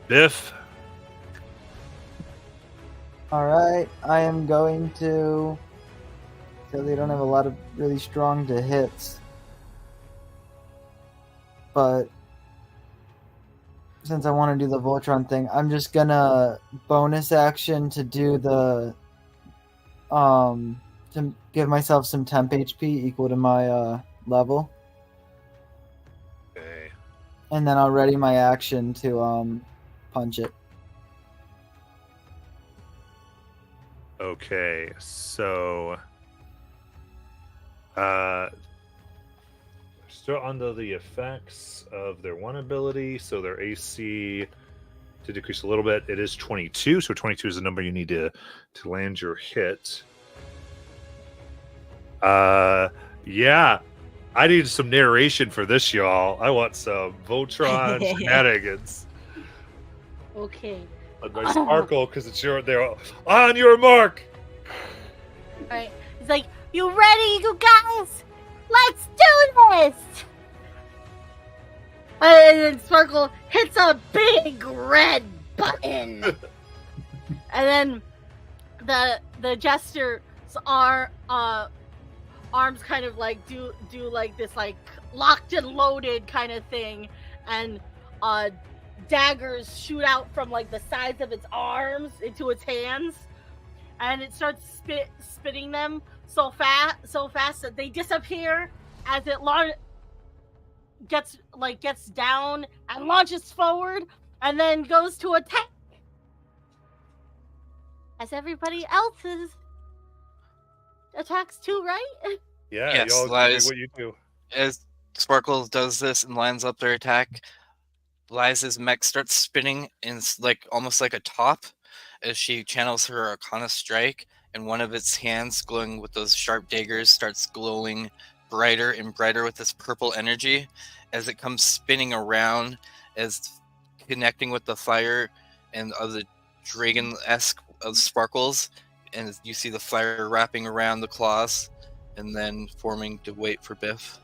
Biff. All right. I am going to. So they don't have a lot of really strong to hits. But since I want to do the Voltron thing, I'm just gonna bonus action to do the to give myself some temp HP equal to my level, Okay. and then I'll ready my action to punch it. Okay, so still under the effects of their one ability, so their AC to decrease a little bit. It is 22, so 22 is the number you need to land your hit. Yeah, I need some narration for this, y'all. I want some Voltron shenanigans. Okay. Led by Sparkle, because it's they're on your mark. Alright. He's like, you ready, you guys? Let's do this! And then Sparkle hits a big red button. And then the jester's arms kind of like do like this like locked and loaded kind of thing, and daggers shoot out from like the sides of its arms into its hands, and it starts spitting them so fast that they disappear as it gets down and launches forward and then goes to attack as everybody else's attacks too, right? Yeah, Yes, you always Lies. do what you do. As Sparkles does this and lines up their attack, Liza's mech starts spinning in like almost like a top as she channels her Arcana Strike, and one of its hands, glowing with those sharp daggers, starts glowing brighter and brighter with this purple energy as it comes spinning around, as connecting with the fire and of the dragon-esque of Sparkles, and you see the fire wrapping around the claws and then forming to wait for Biff.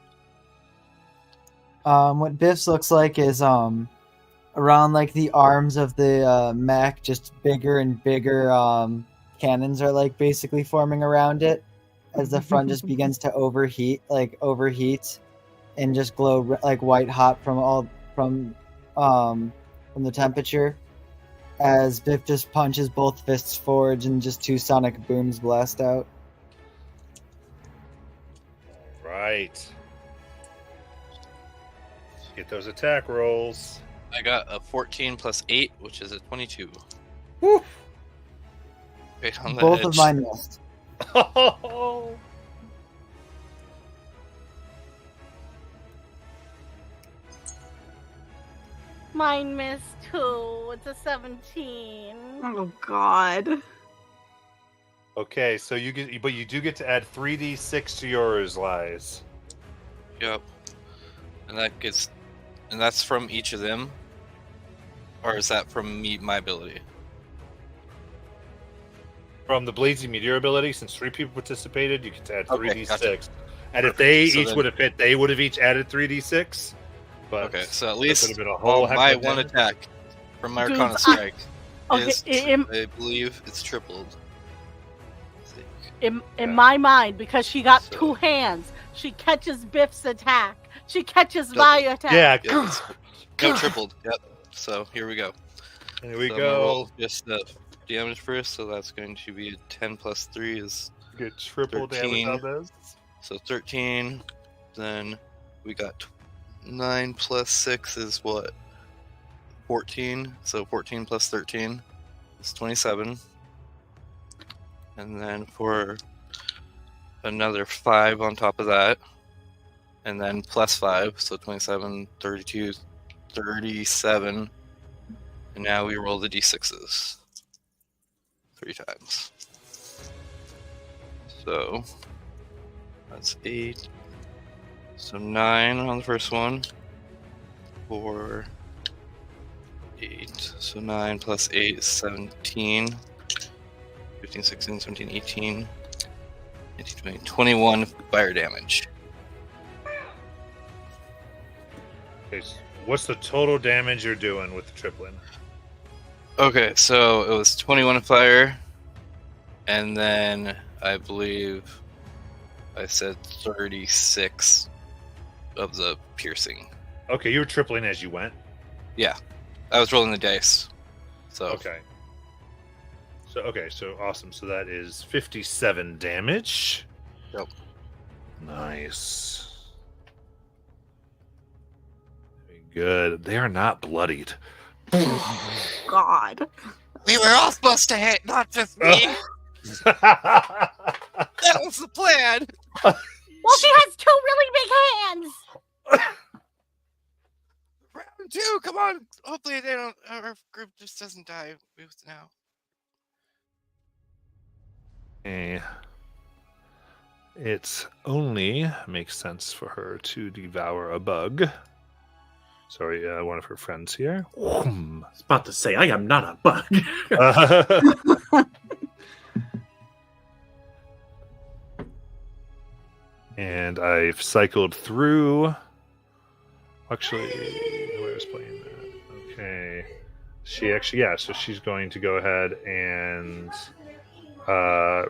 What Biff's looks like is around like the arms of the mech, just bigger and bigger cannons are like basically forming around it as the front just begins to overheat and just glow like white hot from the temperature, as Biff just punches both fists forward and just two sonic booms blast out. Right. Get those attack rolls. I got a 14 plus 8, which is a 22. Woo. Right on the Both edge. of mine missed. Mine missed too. It's a 17. Oh God. Okay, so you do get to add 3d6 to yours, Lies. Yep. And that's from each of them? Or is that from my ability? From the Blazing Meteor ability, since 3 people participated, you get to add Okay, 3d6. gotcha. And if they So each then- would have hit, they would have each added 3d6. But Okay, so at that least could have been a whole heck my of a one damage. attack from my Dude, Arcana Strike Okay, is, I believe it's tripled. I think. in my mind, because she got So- 2 hands, she catches Biff's attack. She catches Double. my attack. Yeah, Yep, no, tripled. Yep. So here we go. here we So I'm gonna go. roll just the damage first, so that's going to be 10 plus 3 is Get triple 13. damage on this. so 13. Then we got 9 plus 6 is what? 14. So 14 plus 13 is 27. And then for another 5 on top of that. And then plus 5, so 27, 32, 37. And now we roll the d6s 3 times. So that's 8. So 9 on the first one. 4, 8. So 9 plus 8 is 17. 15, 16, 17, 18. 19, 20, 21 fire damage. Okay, so what's the total damage you're doing with the tripling? Okay, so it was 21 fire, and then I believe I said 36 of the piercing. Okay, you were tripling as you went. I was rolling the dice. So Okay. So awesome. So that is 57 damage. Yep. Nice. Very good. They are not bloodied. God. we were all supposed to hit, not just me. That was the plan. Well, she has 2 really big hands. Round 2, come on. Hopefully they don't. Our group just doesn't die now. Okay. It only makes sense for her to devour a bug. Sorry, one of her friends here. I was about to say, I am not a bug. And I've cycled through. Actually, was playing that. Okay. She actually, yeah, so she's going to go ahead and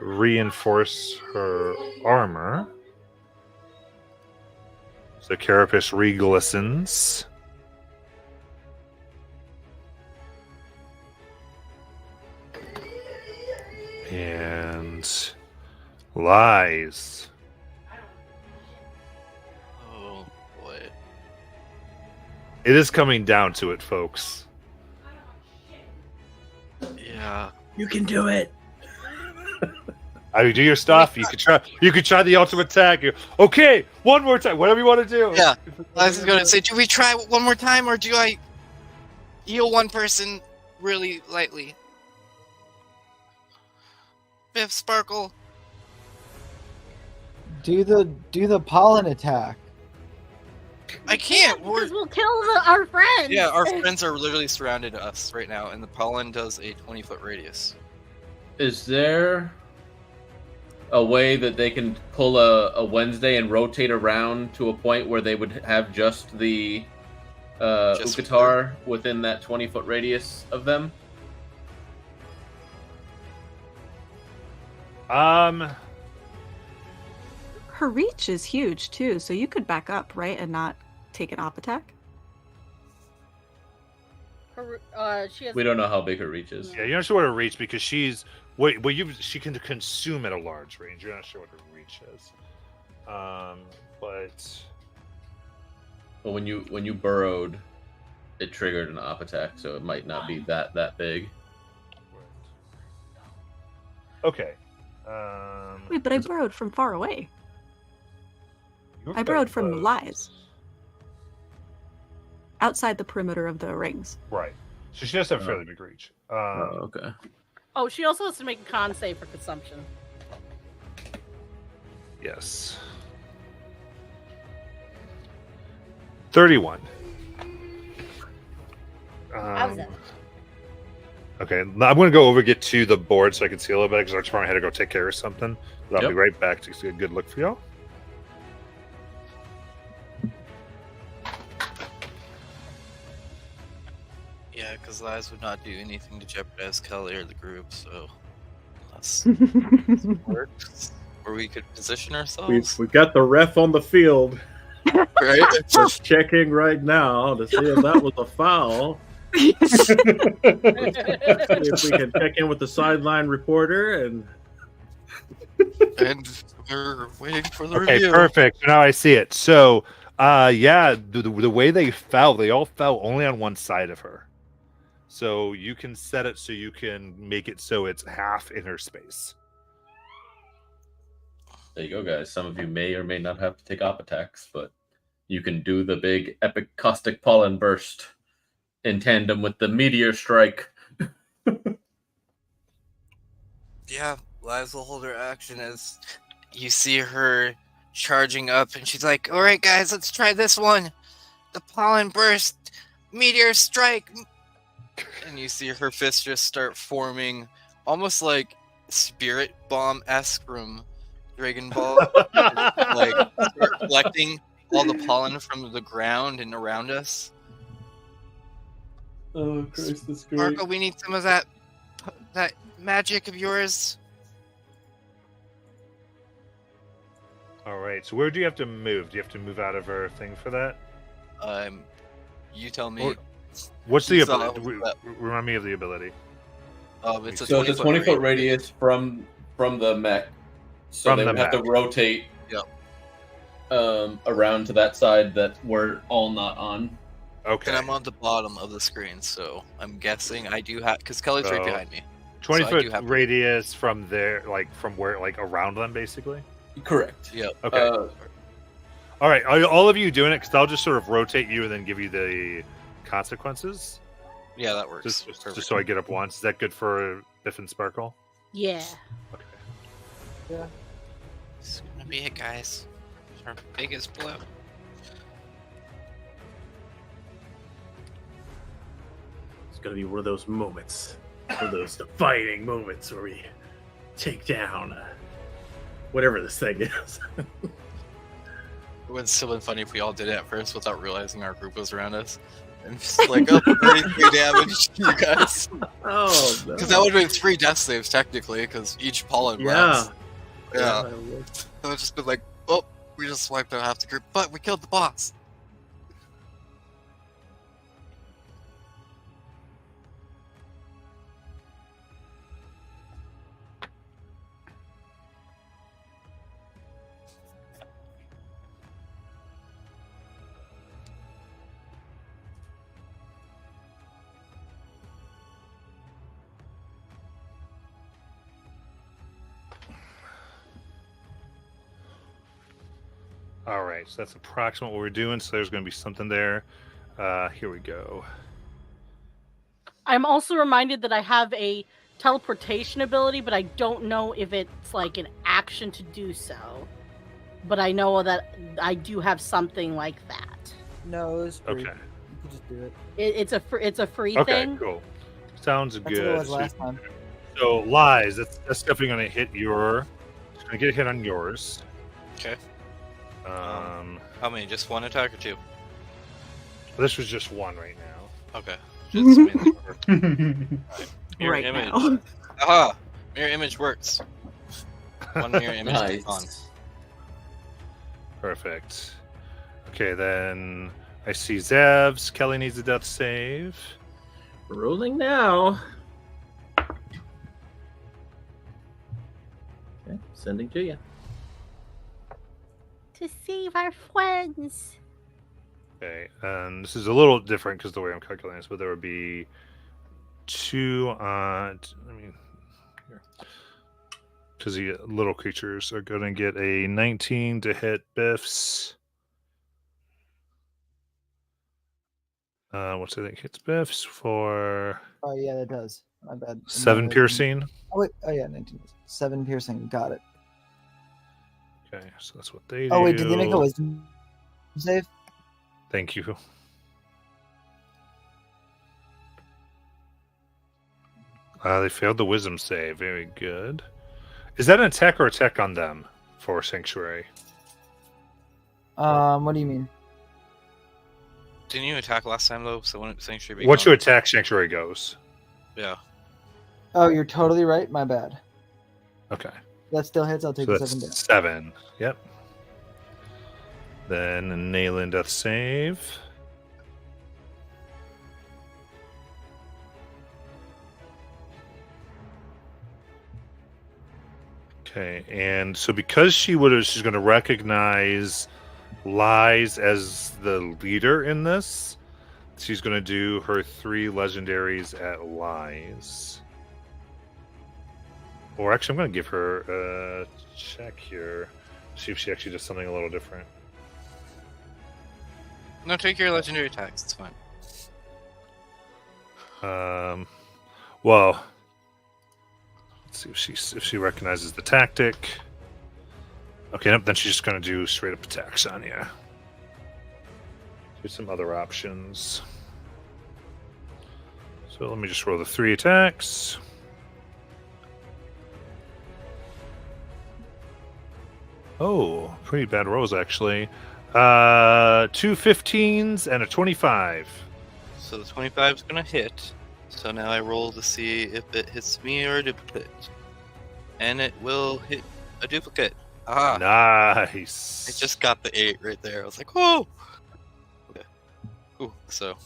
reinforce her armor. So Carapace re-glistens. And lies. Oh boy. It is coming down to it, folks. Yeah. You can do it. I mean, do your stuff. You could try. You could try the ultimate attack. Okay, one more time. Whatever you want to do. Yeah. I was going to say, do we try one more time, or do I heal one person really lightly? Biff Sparkle. Do the pollen attack. I can't. Because we'll kill our friends. Yeah, our friends are literally surrounded us right now, and the pollen does a 20-foot radius. Is there a way that they can pull a Wednesday and rotate around to a point where they would have just the Just Ukatar within that 20-foot radius of them? Her reach is huge too, so you could back up, right, and not take an op attack. She has. We don't know how big her reach is. Yeah, you're not sure what her reach because she's she can consume at a large range. You're not sure what her reach is. But But when you burrowed, it triggered an op attack, so it might not be that big. okay. Wait, but I burrowed from far away. you're I burrowed fairly from close. lies. Outside the perimeter of the rings. Right. So she does have a fairly big reach. Okay. Oh, she also has to make a con save for consumption. Yes. 31. How's that? Okay, I'm going to go over get to the board so I can see a little bit because Archimon had to go take care of something. But I'll Yep. be right back to see a good look for y'all. Yeah, because lies would not do anything to jeopardize Kelly or the group, so unless works, or we could position ourselves. We got the ref on the field. Right? Just checking right now to see if that was a foul. See if we can check in with the sideline reporter and And we're waiting for the Okay, review. perfect. Now I see it. So, yeah, the way they all fell only on one side of her. So you can set it so you can make it so it's half in her space. There you go, guys. Some of you may or may not have to take op attacks, but you can do the big epic caustic pollen burst in tandem with the meteor strike. Yeah, Lies will hold her action as you see her charging up, and she's like, "All right, guys, let's try this one. The pollen burst, meteor strike." And you see her fists just start forming, almost like spirit bomb-esque from Dragon Ball, like start collecting all the pollen from the ground and around us. Oh, Christ, that's great. Marco, we need some of that magic of yours. All right. So where do you have to move? Do you have to move out of her thing for that? You tell me. Or- What's the So, ability? Remind me of the ability. It's a So it's a 20 foot radius. radius from the mech. So From they the would have to mech. rotate around to that side that we're all not on. Okay. And I'm on the bottom of the screen, so I'm guessing I do have, because Kelly's right So- behind me. 20 so I foot do have- radius from there, like from where, like around them, basically. Correct. Yep. Okay. All right. Are all of you doing it? Because I'll just sort of rotate you and then give you the consequences. Yeah, that works. Just Perfect. so I get up once. Is that good for Biff and Sparkle? Yeah. Okay. It's gonna be it, guys. It's our biggest blow. it's gonna be one of those moments, one of those defining moments where we take down whatever this thing is. It would still been funny if we all did it at first without realizing our group was around us. And just like, oh, 33 damage to you guys. Oh, no. Because that would have been 3 death saves, technically, because each pollen Yeah. blasts. Yeah. it would. It would just been like, oh, we just wiped out half the group, but we killed the boss. All right, so that's approximately what we're doing. So there's going to be something there. Here we go. I'm also reminded that I have a teleportation ability, but I don't know if it's like an action to do so. But I know that I do have something like that. No, it's free. Okay. You can just do it. It's a free Okay, thing. cool. Sounds That's what good. it was last time. So lies. That's definitely going to hit your. It's going to get a hit on yours. Okay. How many? Just 1 attack or 2? This was just 1 right now. Okay. Just mainly. Mirror Right image. now. Aha! Mirror image works. 1 mirror image on. Nice. Perfect. Okay, then I see Zevs. Kelly needs a death save. Rolling now. Okay, sending to you. To save our friends. Okay, and this is a little different because the way I'm calculating this, but there would be 2 on. I mean, because the little creatures are going to get a 19 to hit Biff's. What's it that hits Biff's for Oh yeah, that does. My bad. 7 No, piercing? Oh wait. Oh yeah, 19. 7 piercing. Got it. Okay, so that's what they do. Oh wait, did they make a wisdom save? Thank you. They failed the wisdom save. Very good. Is that an attack or attack on them for Sanctuary? What do you mean? Didn't you attack last time though? So when it Sanctuary Once you attack, Sanctuary goes. Yeah. Oh, you're totally right. My bad. Okay. That still hits. I'll take So the that's 7 damage. 7. Yep. Then a Naylin death save. Okay, and so because she's going to recognize Lies as the leader in this, she's going to do her 3 legendaries at Lies. Or actually, I'm going to give her a check here. See if she actually does something a little different. No, take your legendary attacks. It's fine. Well, let's see if she recognizes the tactic. Okay, nope, then she's just going to do straight up attacks on you. Here's some other options. So let me just roll the 3 attacks. Oh, pretty bad rolls actually. 2 15s and a 25. So the 25 is gonna hit. So now I roll to see if it hits me or a duplicate. And it will hit a duplicate. Ah, Nice. I just got the 8 right there. I was like, whoa! Okay. Ooh, so.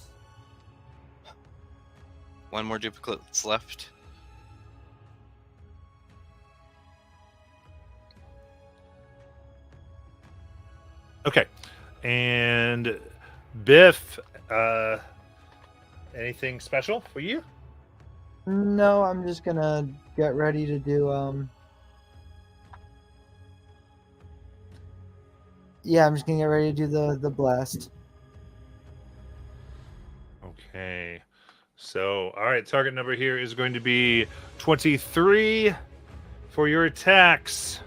1 more duplicate's left. Okay. And Biff, anything special for you? No, I'm just gonna get ready to do Yeah, I'm just gonna get ready to do the blast. Okay. So, all right, target number here is going to be 23 for your attacks.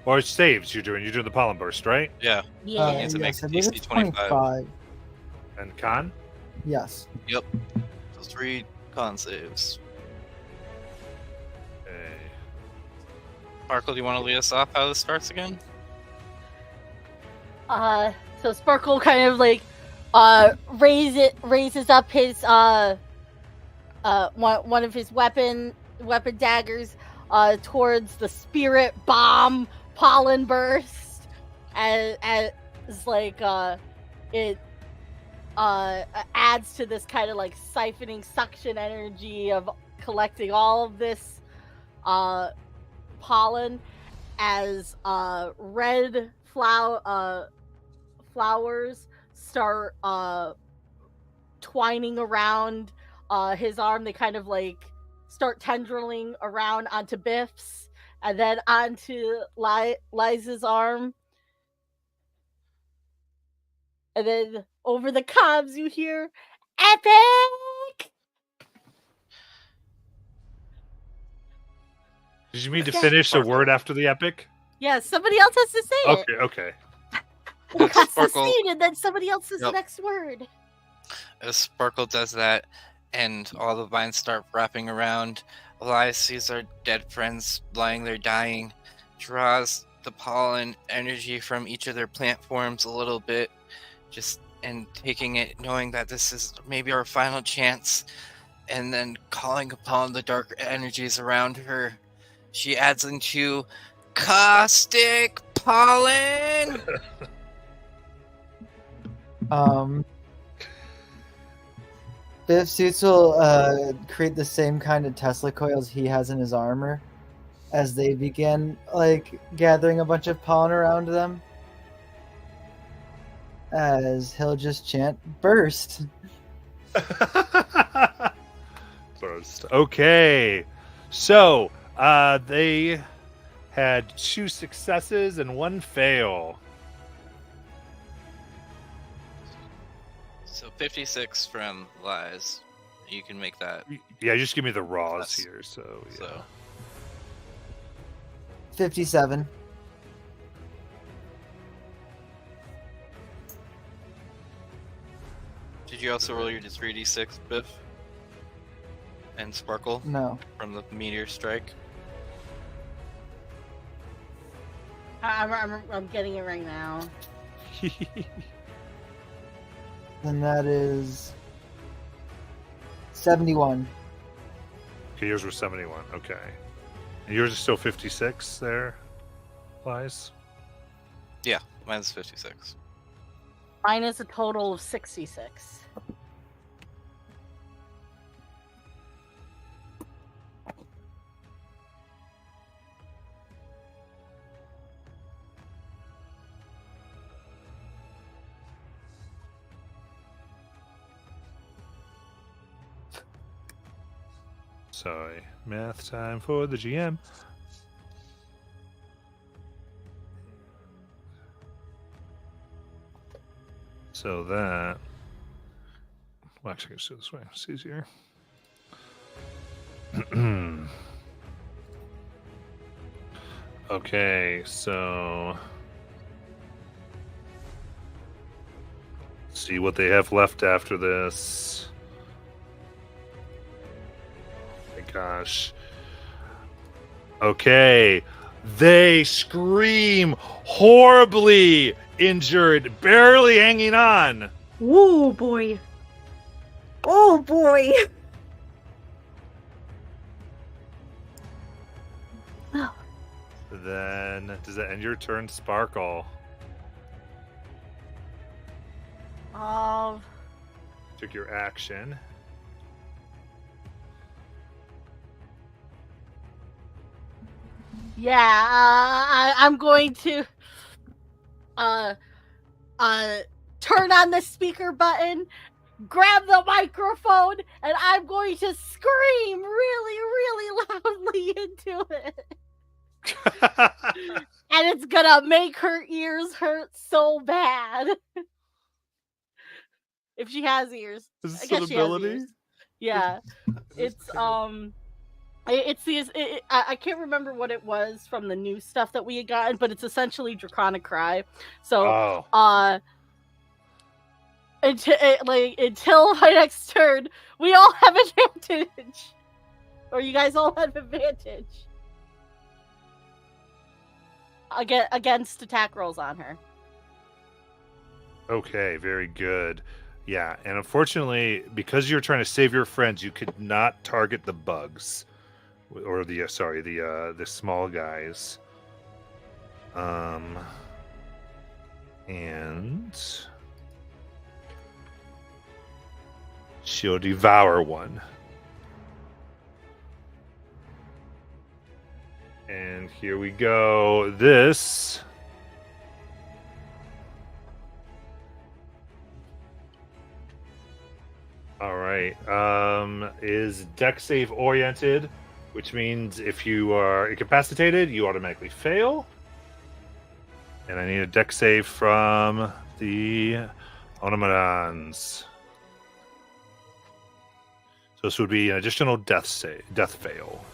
Or saves you're doing. You're doing the pollen burst, right? Yeah. Yeah. Needs to make yes, I believe DC it's 25. And con? Yes. Yep. So 3 con saves. Okay. Sparkle, do you want to lead us off how this starts again? So Sparkle kind of like raises up his one of his weapon daggers towards the spirit bomb pollen burst, as like it adds to this kind of like siphoning suction energy of collecting all of this pollen as red flowers start twining around his arm. They kind of like start tendriling around onto Biff's and then onto Liza's arm. And then over the comms you hear epic. Did you mean to Okay. finish a word after the epic? Yeah, somebody else has to say it. Okay. That's the Sparkle. scene, and then somebody else says the Yep. next word. As Sparkle does that, and all the vines start wrapping around, Elias sees our dead friends lying there dying, draws the pollen energy from each of their plant forms a little bit, and taking it, knowing that this is maybe our final chance, and then calling upon the dark energies around her. She adds into caustic pollen. Biff Suits will create the same kind of Tesla coils he has in his armor as they begin like gathering a bunch of pollen around them. As he'll just chant burst. Burst. Okay. So, they had 2 successes and 1 fail. So 56 from Lies. You can make that. Yeah, just give me the raws Plus. here. So, yeah. So 57. did you also roll your 3d6, Biff? And Sparkle No. from the meteor strike? I'm getting it right now. Then that is 71. Okay, yours were 71. Okay. And yours is still 56 there, Lies? Yeah, mine's 56. Mine is a total of 66. Sorry. Math time for the GM. So that. Well, actually, I can just do it this way. It's easier. Okay, so. See what they have left after this. Oh my gosh. Okay. They scream horribly injured, barely hanging on. Whoa, boy. Oh, boy. Oh. Then, does that end your turn, Sparkle? Took your action. Yeah, I'm going to turn on the speaker button, grab the microphone, and I'm going to scream really, really loudly into it. And it's gonna make her ears hurt so bad. If she has ears. Is I this guess an she has ability? ears. Yeah. It's I can't remember what it was from the new stuff that we had gotten, but it's essentially Draconic Cry. So Oh. until my next turn, we all have advantage. Or you guys all have advantage. Against attack rolls on her. Okay, very good. Yeah, and unfortunately, because you're trying to save your friends, you could not target the bugs, or the the small guys. And she'll devour one. And here we go. This all right. Is deck save oriented, which means if you are incapacitated, you automatically fail. And I need a deck save from the Onomodons. So this would be an additional death fail.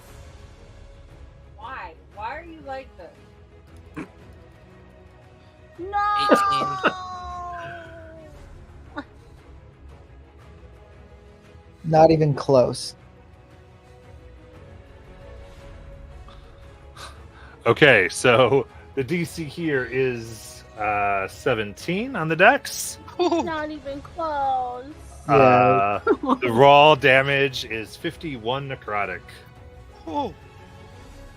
Why? Why are you like this? No. 18. Not even close. Okay, so the DC here is 17 on the dex. Not even close. Yeah. The raw damage is 51 necrotic. Oh.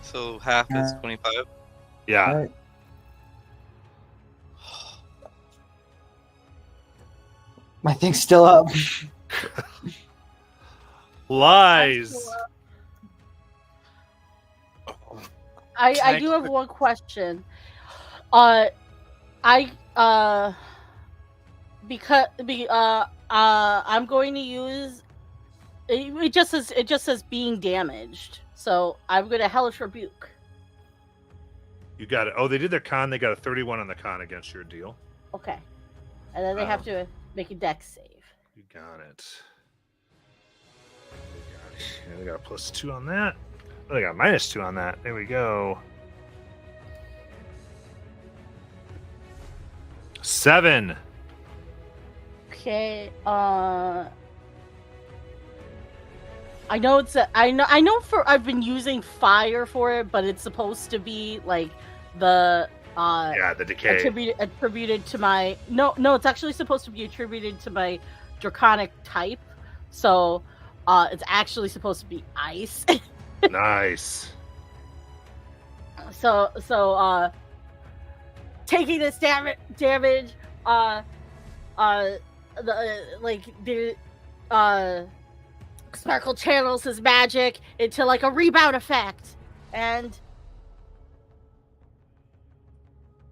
So half is 25. Yeah. Alright. My thing's still up. Lies. I do have one question. I'm going to use it just says being damaged. So I'm going to Hellish Rebuke. You got it. Oh, they did their con. They got a 31 on the con against your deal. Okay. And then they have to make a dex save. You got it. They got a +2 on that. Oh, they got a -2 on that. There we go. 7. Okay. I know I've been using fire for it, but it's supposed to be like the the decay. attributed to my no, it's actually supposed to be attributed to my draconic type. So it's actually supposed to be ice. Nice. So taking this damage Sparkle channels his magic into like a rebound effect, and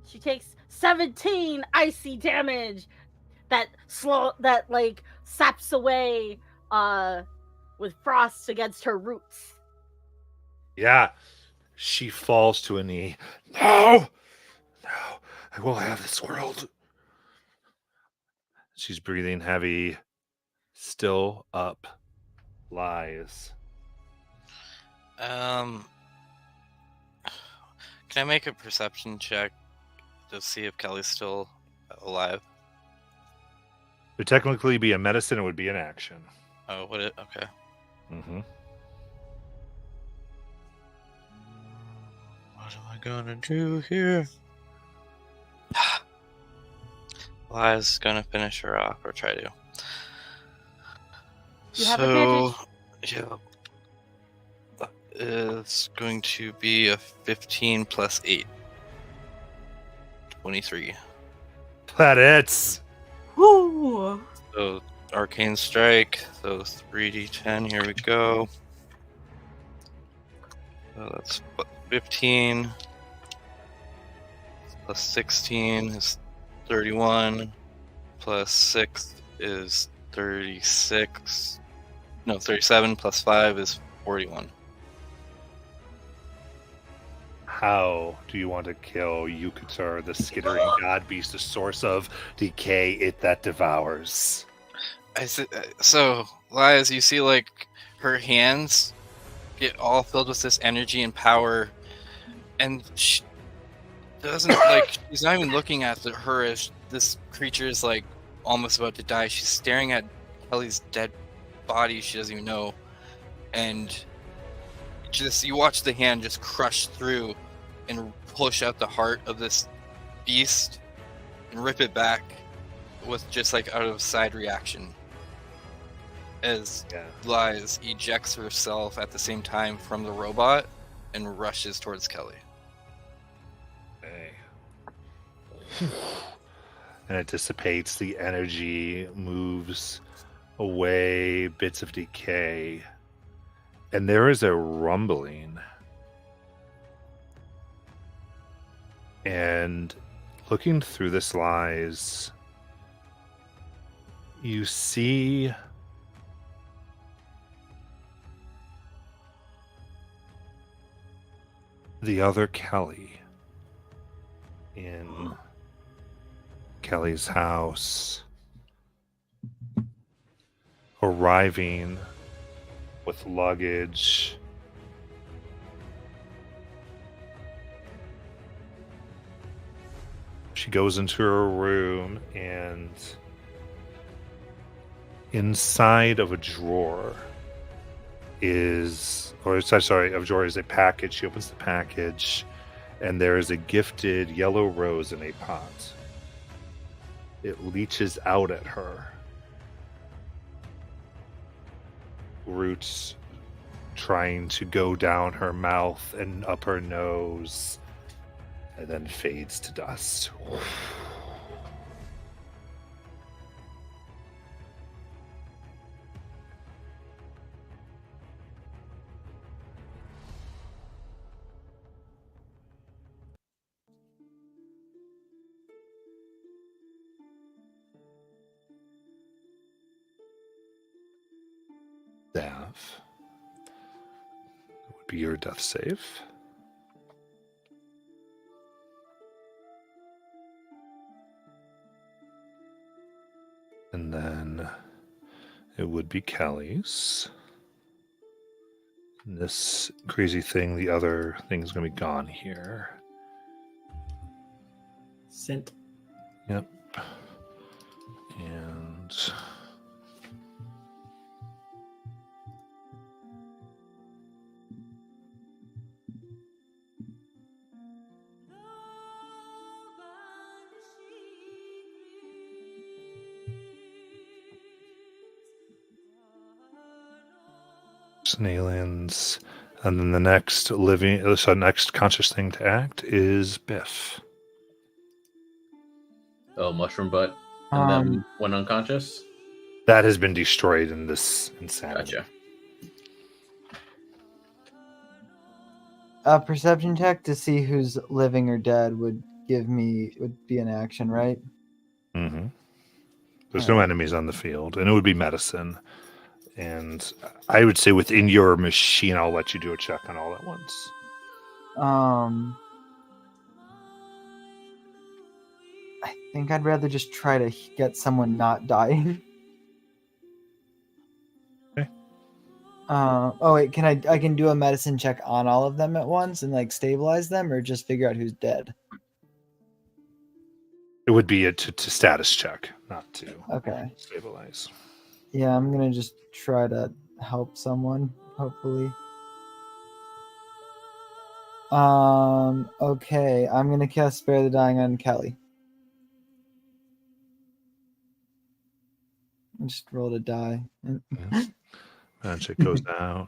she takes 17 icy damage that saps away with frost against her roots. Yeah. She falls to a knee. No, I will have this world. She's breathing heavy, still up. Lies. Can I make a perception check to see if Kelly's still alive? It would technically be a medicine. It would be an action. Oh, would it? Okay. Mm-hmm. What am I gonna do here? Liza's gonna finish her off, or try to. You have advantage. Yeah. It's going to be a 15 plus 8. 23. Planets. Woo! So, Arcane Strike. So, 3d10. Here we go. So that's 15. Plus 16 is 31. Plus 6 is 36. No, 37 plus 5 is 41. How do you want to kill Yukutar, the skittering god beast, the source of decay that devours? So, Liz, you see, like, her hands get all filled with this energy and power, and she doesn't, like, she's not even looking at her as this creature is, like, almost about to die. She's staring at Kelly's dead body she doesn't even know, and you watch the hand just crush through and push out the heart of this beast and rip it back with just like out of side reaction as Yeah. Lies ejects herself at the same time from the robot and rushes towards Kelly. Okay. And it dissipates, the energy moves away, bits of decay. And there is a rumbling. And looking through this Lies, you see the other Kelly in Kelly's house arriving with luggage. She goes into her room, and inside of a drawer is, or sorry, of a drawer is a package. She opens the package, and there is a gifted yellow rose in a pot. It leaches out at her. Roots trying to go down her mouth and up her nose, and then fades to dust. That would be your death save. And then it would be Kelly's. And this crazy thing, the other thing is going to be gone here. Scent. Yep. And aliens, and then the next next conscious thing to act is Biff. Oh, mushroom butt, and then went unconscious. That has been destroyed in this insanity. Gotcha. A perception check to see who's living or dead would be an action, right? Mm-hmm. There's no enemies on the field, and it would be medicine. And I would say within your machine, I'll let you do a check on all at once. I think I'd rather just try to get someone not dying. Okay. Oh wait, I can do a medicine check on all of them at once and like stabilize them, or just figure out who's dead? It would be to status check, not to stabilize. Yeah, I'm gonna just try to help someone, hopefully. Okay, I'm gonna cast Spare the Dying on Kelly. I just rolled a die. Magic goes down.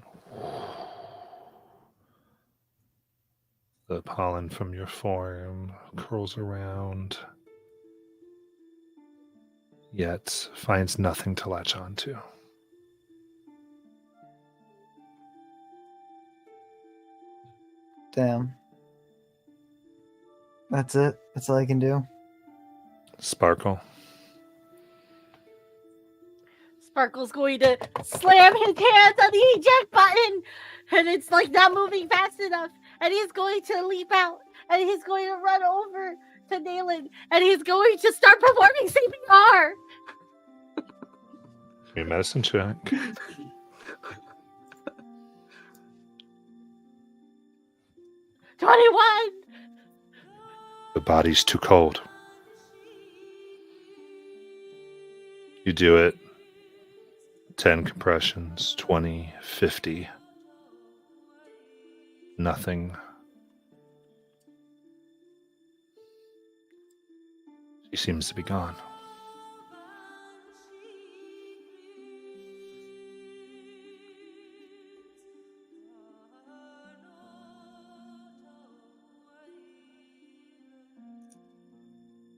The pollen from your form curls around, yet finds nothing to latch onto. Damn. That's it. That's all I can do. Sparkle. Sparkle's going to slam his hands on the eject button, and it's like not moving fast enough. And he's going to leap out, and he's going to run over to Nayland, and he's going to start performing CPR. Give me a medicine check. 21. The body's too cold. You do it. 10 compressions, 20, 50. Nothing. She seems to be gone.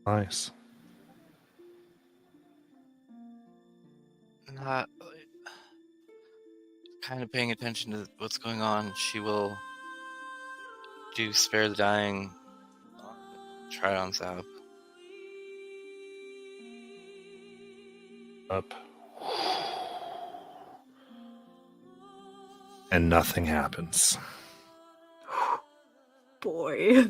Nice. Not kind of paying attention to what's going on. She will do Spare the Dying. Try it on Zap. Up. And nothing happens. Boy.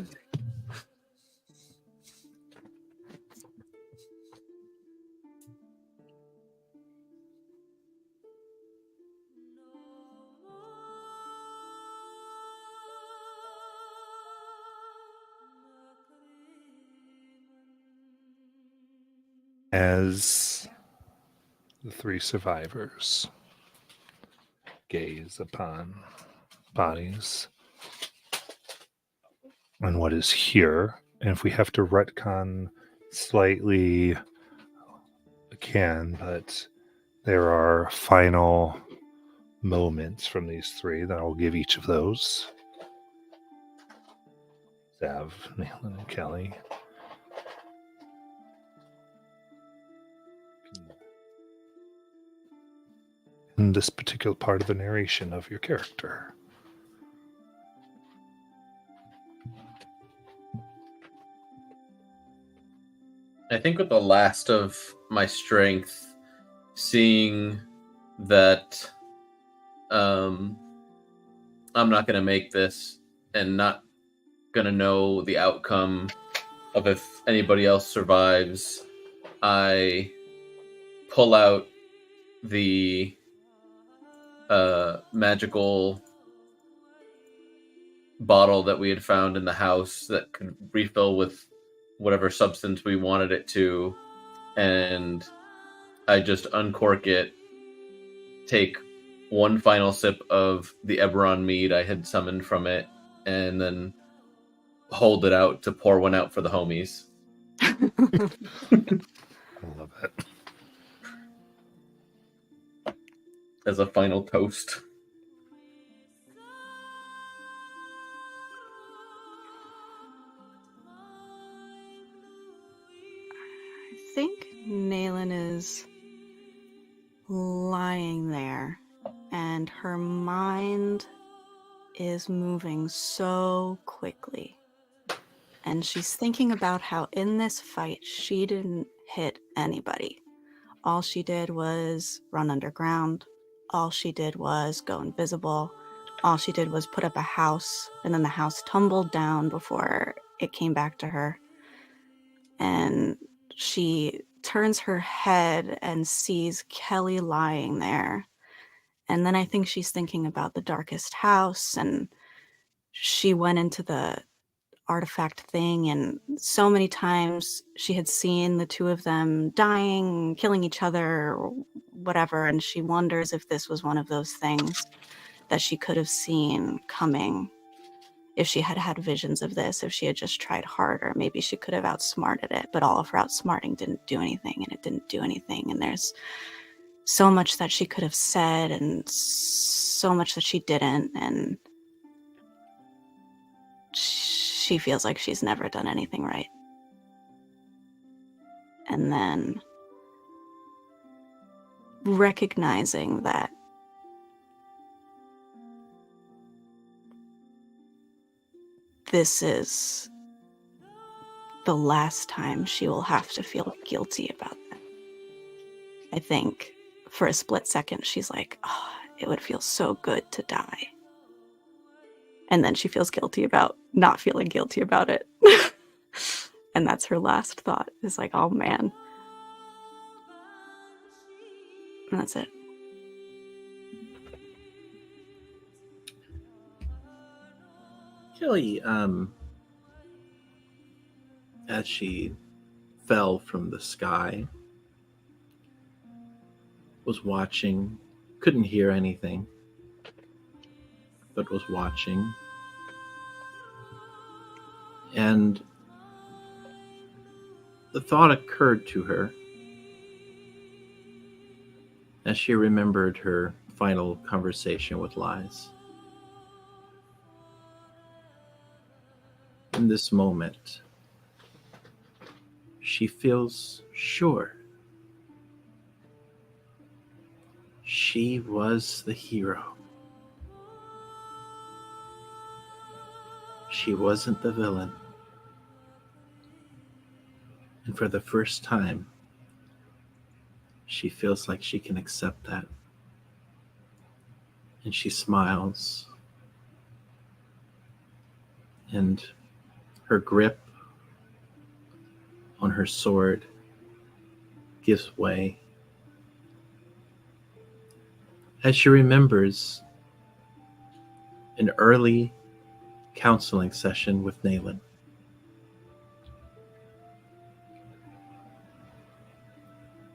As the three survivors gaze upon bodies and what is here, and if we have to retcon slightly, we can, but there are final moments from these three that I'll give each of those. Zav, Nayland, and Kelly. In this particular part of the narration of your character. I think with the last of my strength, seeing that I'm not going to make this and not going to know the outcome of if anybody else survives, I pull out the magical bottle that we had found in the house that could refill with whatever substance we wanted it to, and I just uncork it, take one final sip of the Eberron mead I had summoned from it, and then hold it out to pour one out for the homies. I love it. As a final toast. I think Nayland is lying there, and her mind is moving so quickly. And she's thinking about how in this fight she didn't hit anybody. All she did was run underground. All she did was go invisible. All she did was put up a house, and then the house tumbled down before it came back to her. And she turns her head and sees Kelly lying there. And then I think she's thinking about the darkest house, and she went into the artifact thing, and so many times she had seen the two of them dying, killing each other, or whatever, and she wonders if this was one of those things that she could have seen coming. If she had had visions of this, if she had just tried harder, maybe she could have outsmarted it, but all of her outsmarting didn't do anything, and it didn't do anything, and there's so much that she could have said and so much that she didn't, and she feels like she's never done anything right. And then recognizing that this is the last time she will have to feel guilty about that. I think for a split second, she's like, oh, it would feel so good to die. And then she feels guilty about not feeling guilty about it. And that's her last thought, is like, oh man. And that's it. Kelly, as she fell from the sky, was watching, couldn't hear anything, but was watching. And the thought occurred to her as she remembered her final conversation with Lies. In this moment, she feels sure. She was the hero. She wasn't the villain. And for the first time, she feels like she can accept that. And she smiles. And her grip on her sword gives way as she remembers an early counseling session with Nayland.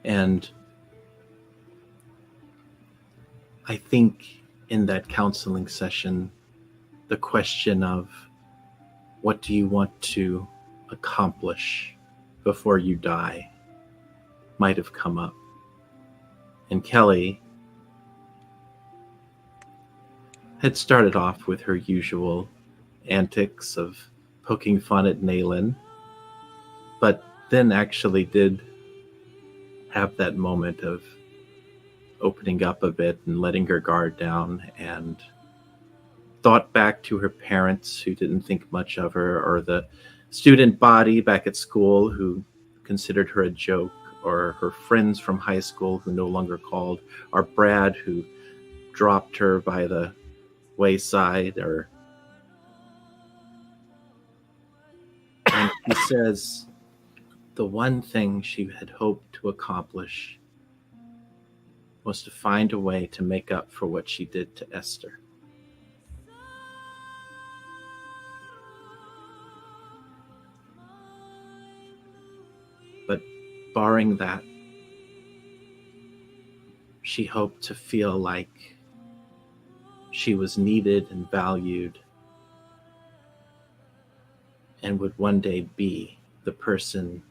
And I think in that counseling session, the question of what do you want to accomplish before you die might have come up. And Kelly had started off with her usual antics of poking fun at Nayland, but then actually did have that moment of opening up a bit and letting her guard down, and thought back to her parents who didn't think much of her, or the student body back at school who considered her a joke, or her friends from high school who no longer called, or Brad who dropped her by the wayside, and he says the one thing she had hoped to accomplish was to find a way to make up for what she did to Esther. But barring that, she hoped to feel like she was needed and valued, and would one day be the person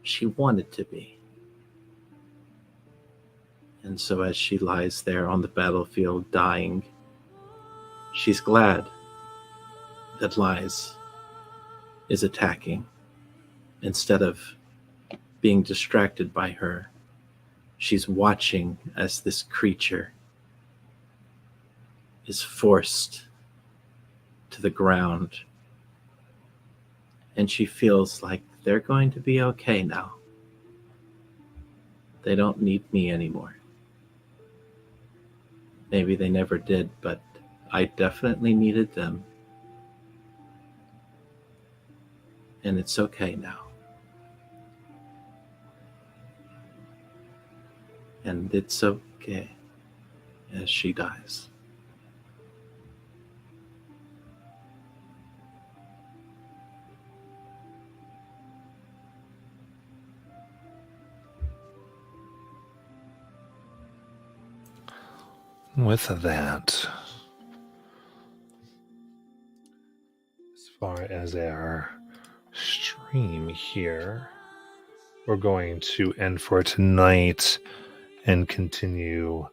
she wanted to be. And so as she lies there on the battlefield dying, she's glad that Lies is attacking. Instead of being distracted by her, she's watching as this creature is forced to the ground. And she feels like they're going to be okay now. They don't need me anymore. Maybe they never did, but I definitely needed them. And it's okay now. And it's okay as she dies. With that, as far as our stream here, we're going to end for tonight and continue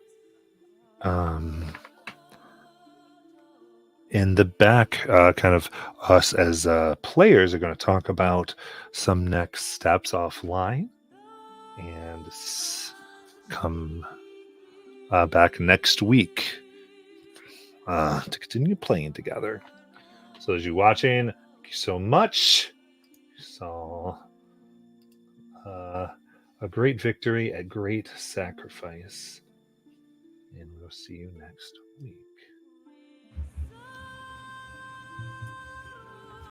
in the back. Kind of us as players are going to talk about some next steps offline and come back next week to continue playing together. So as you're watching, thank you so much. You saw a great victory, a great sacrifice, and we'll see you next week.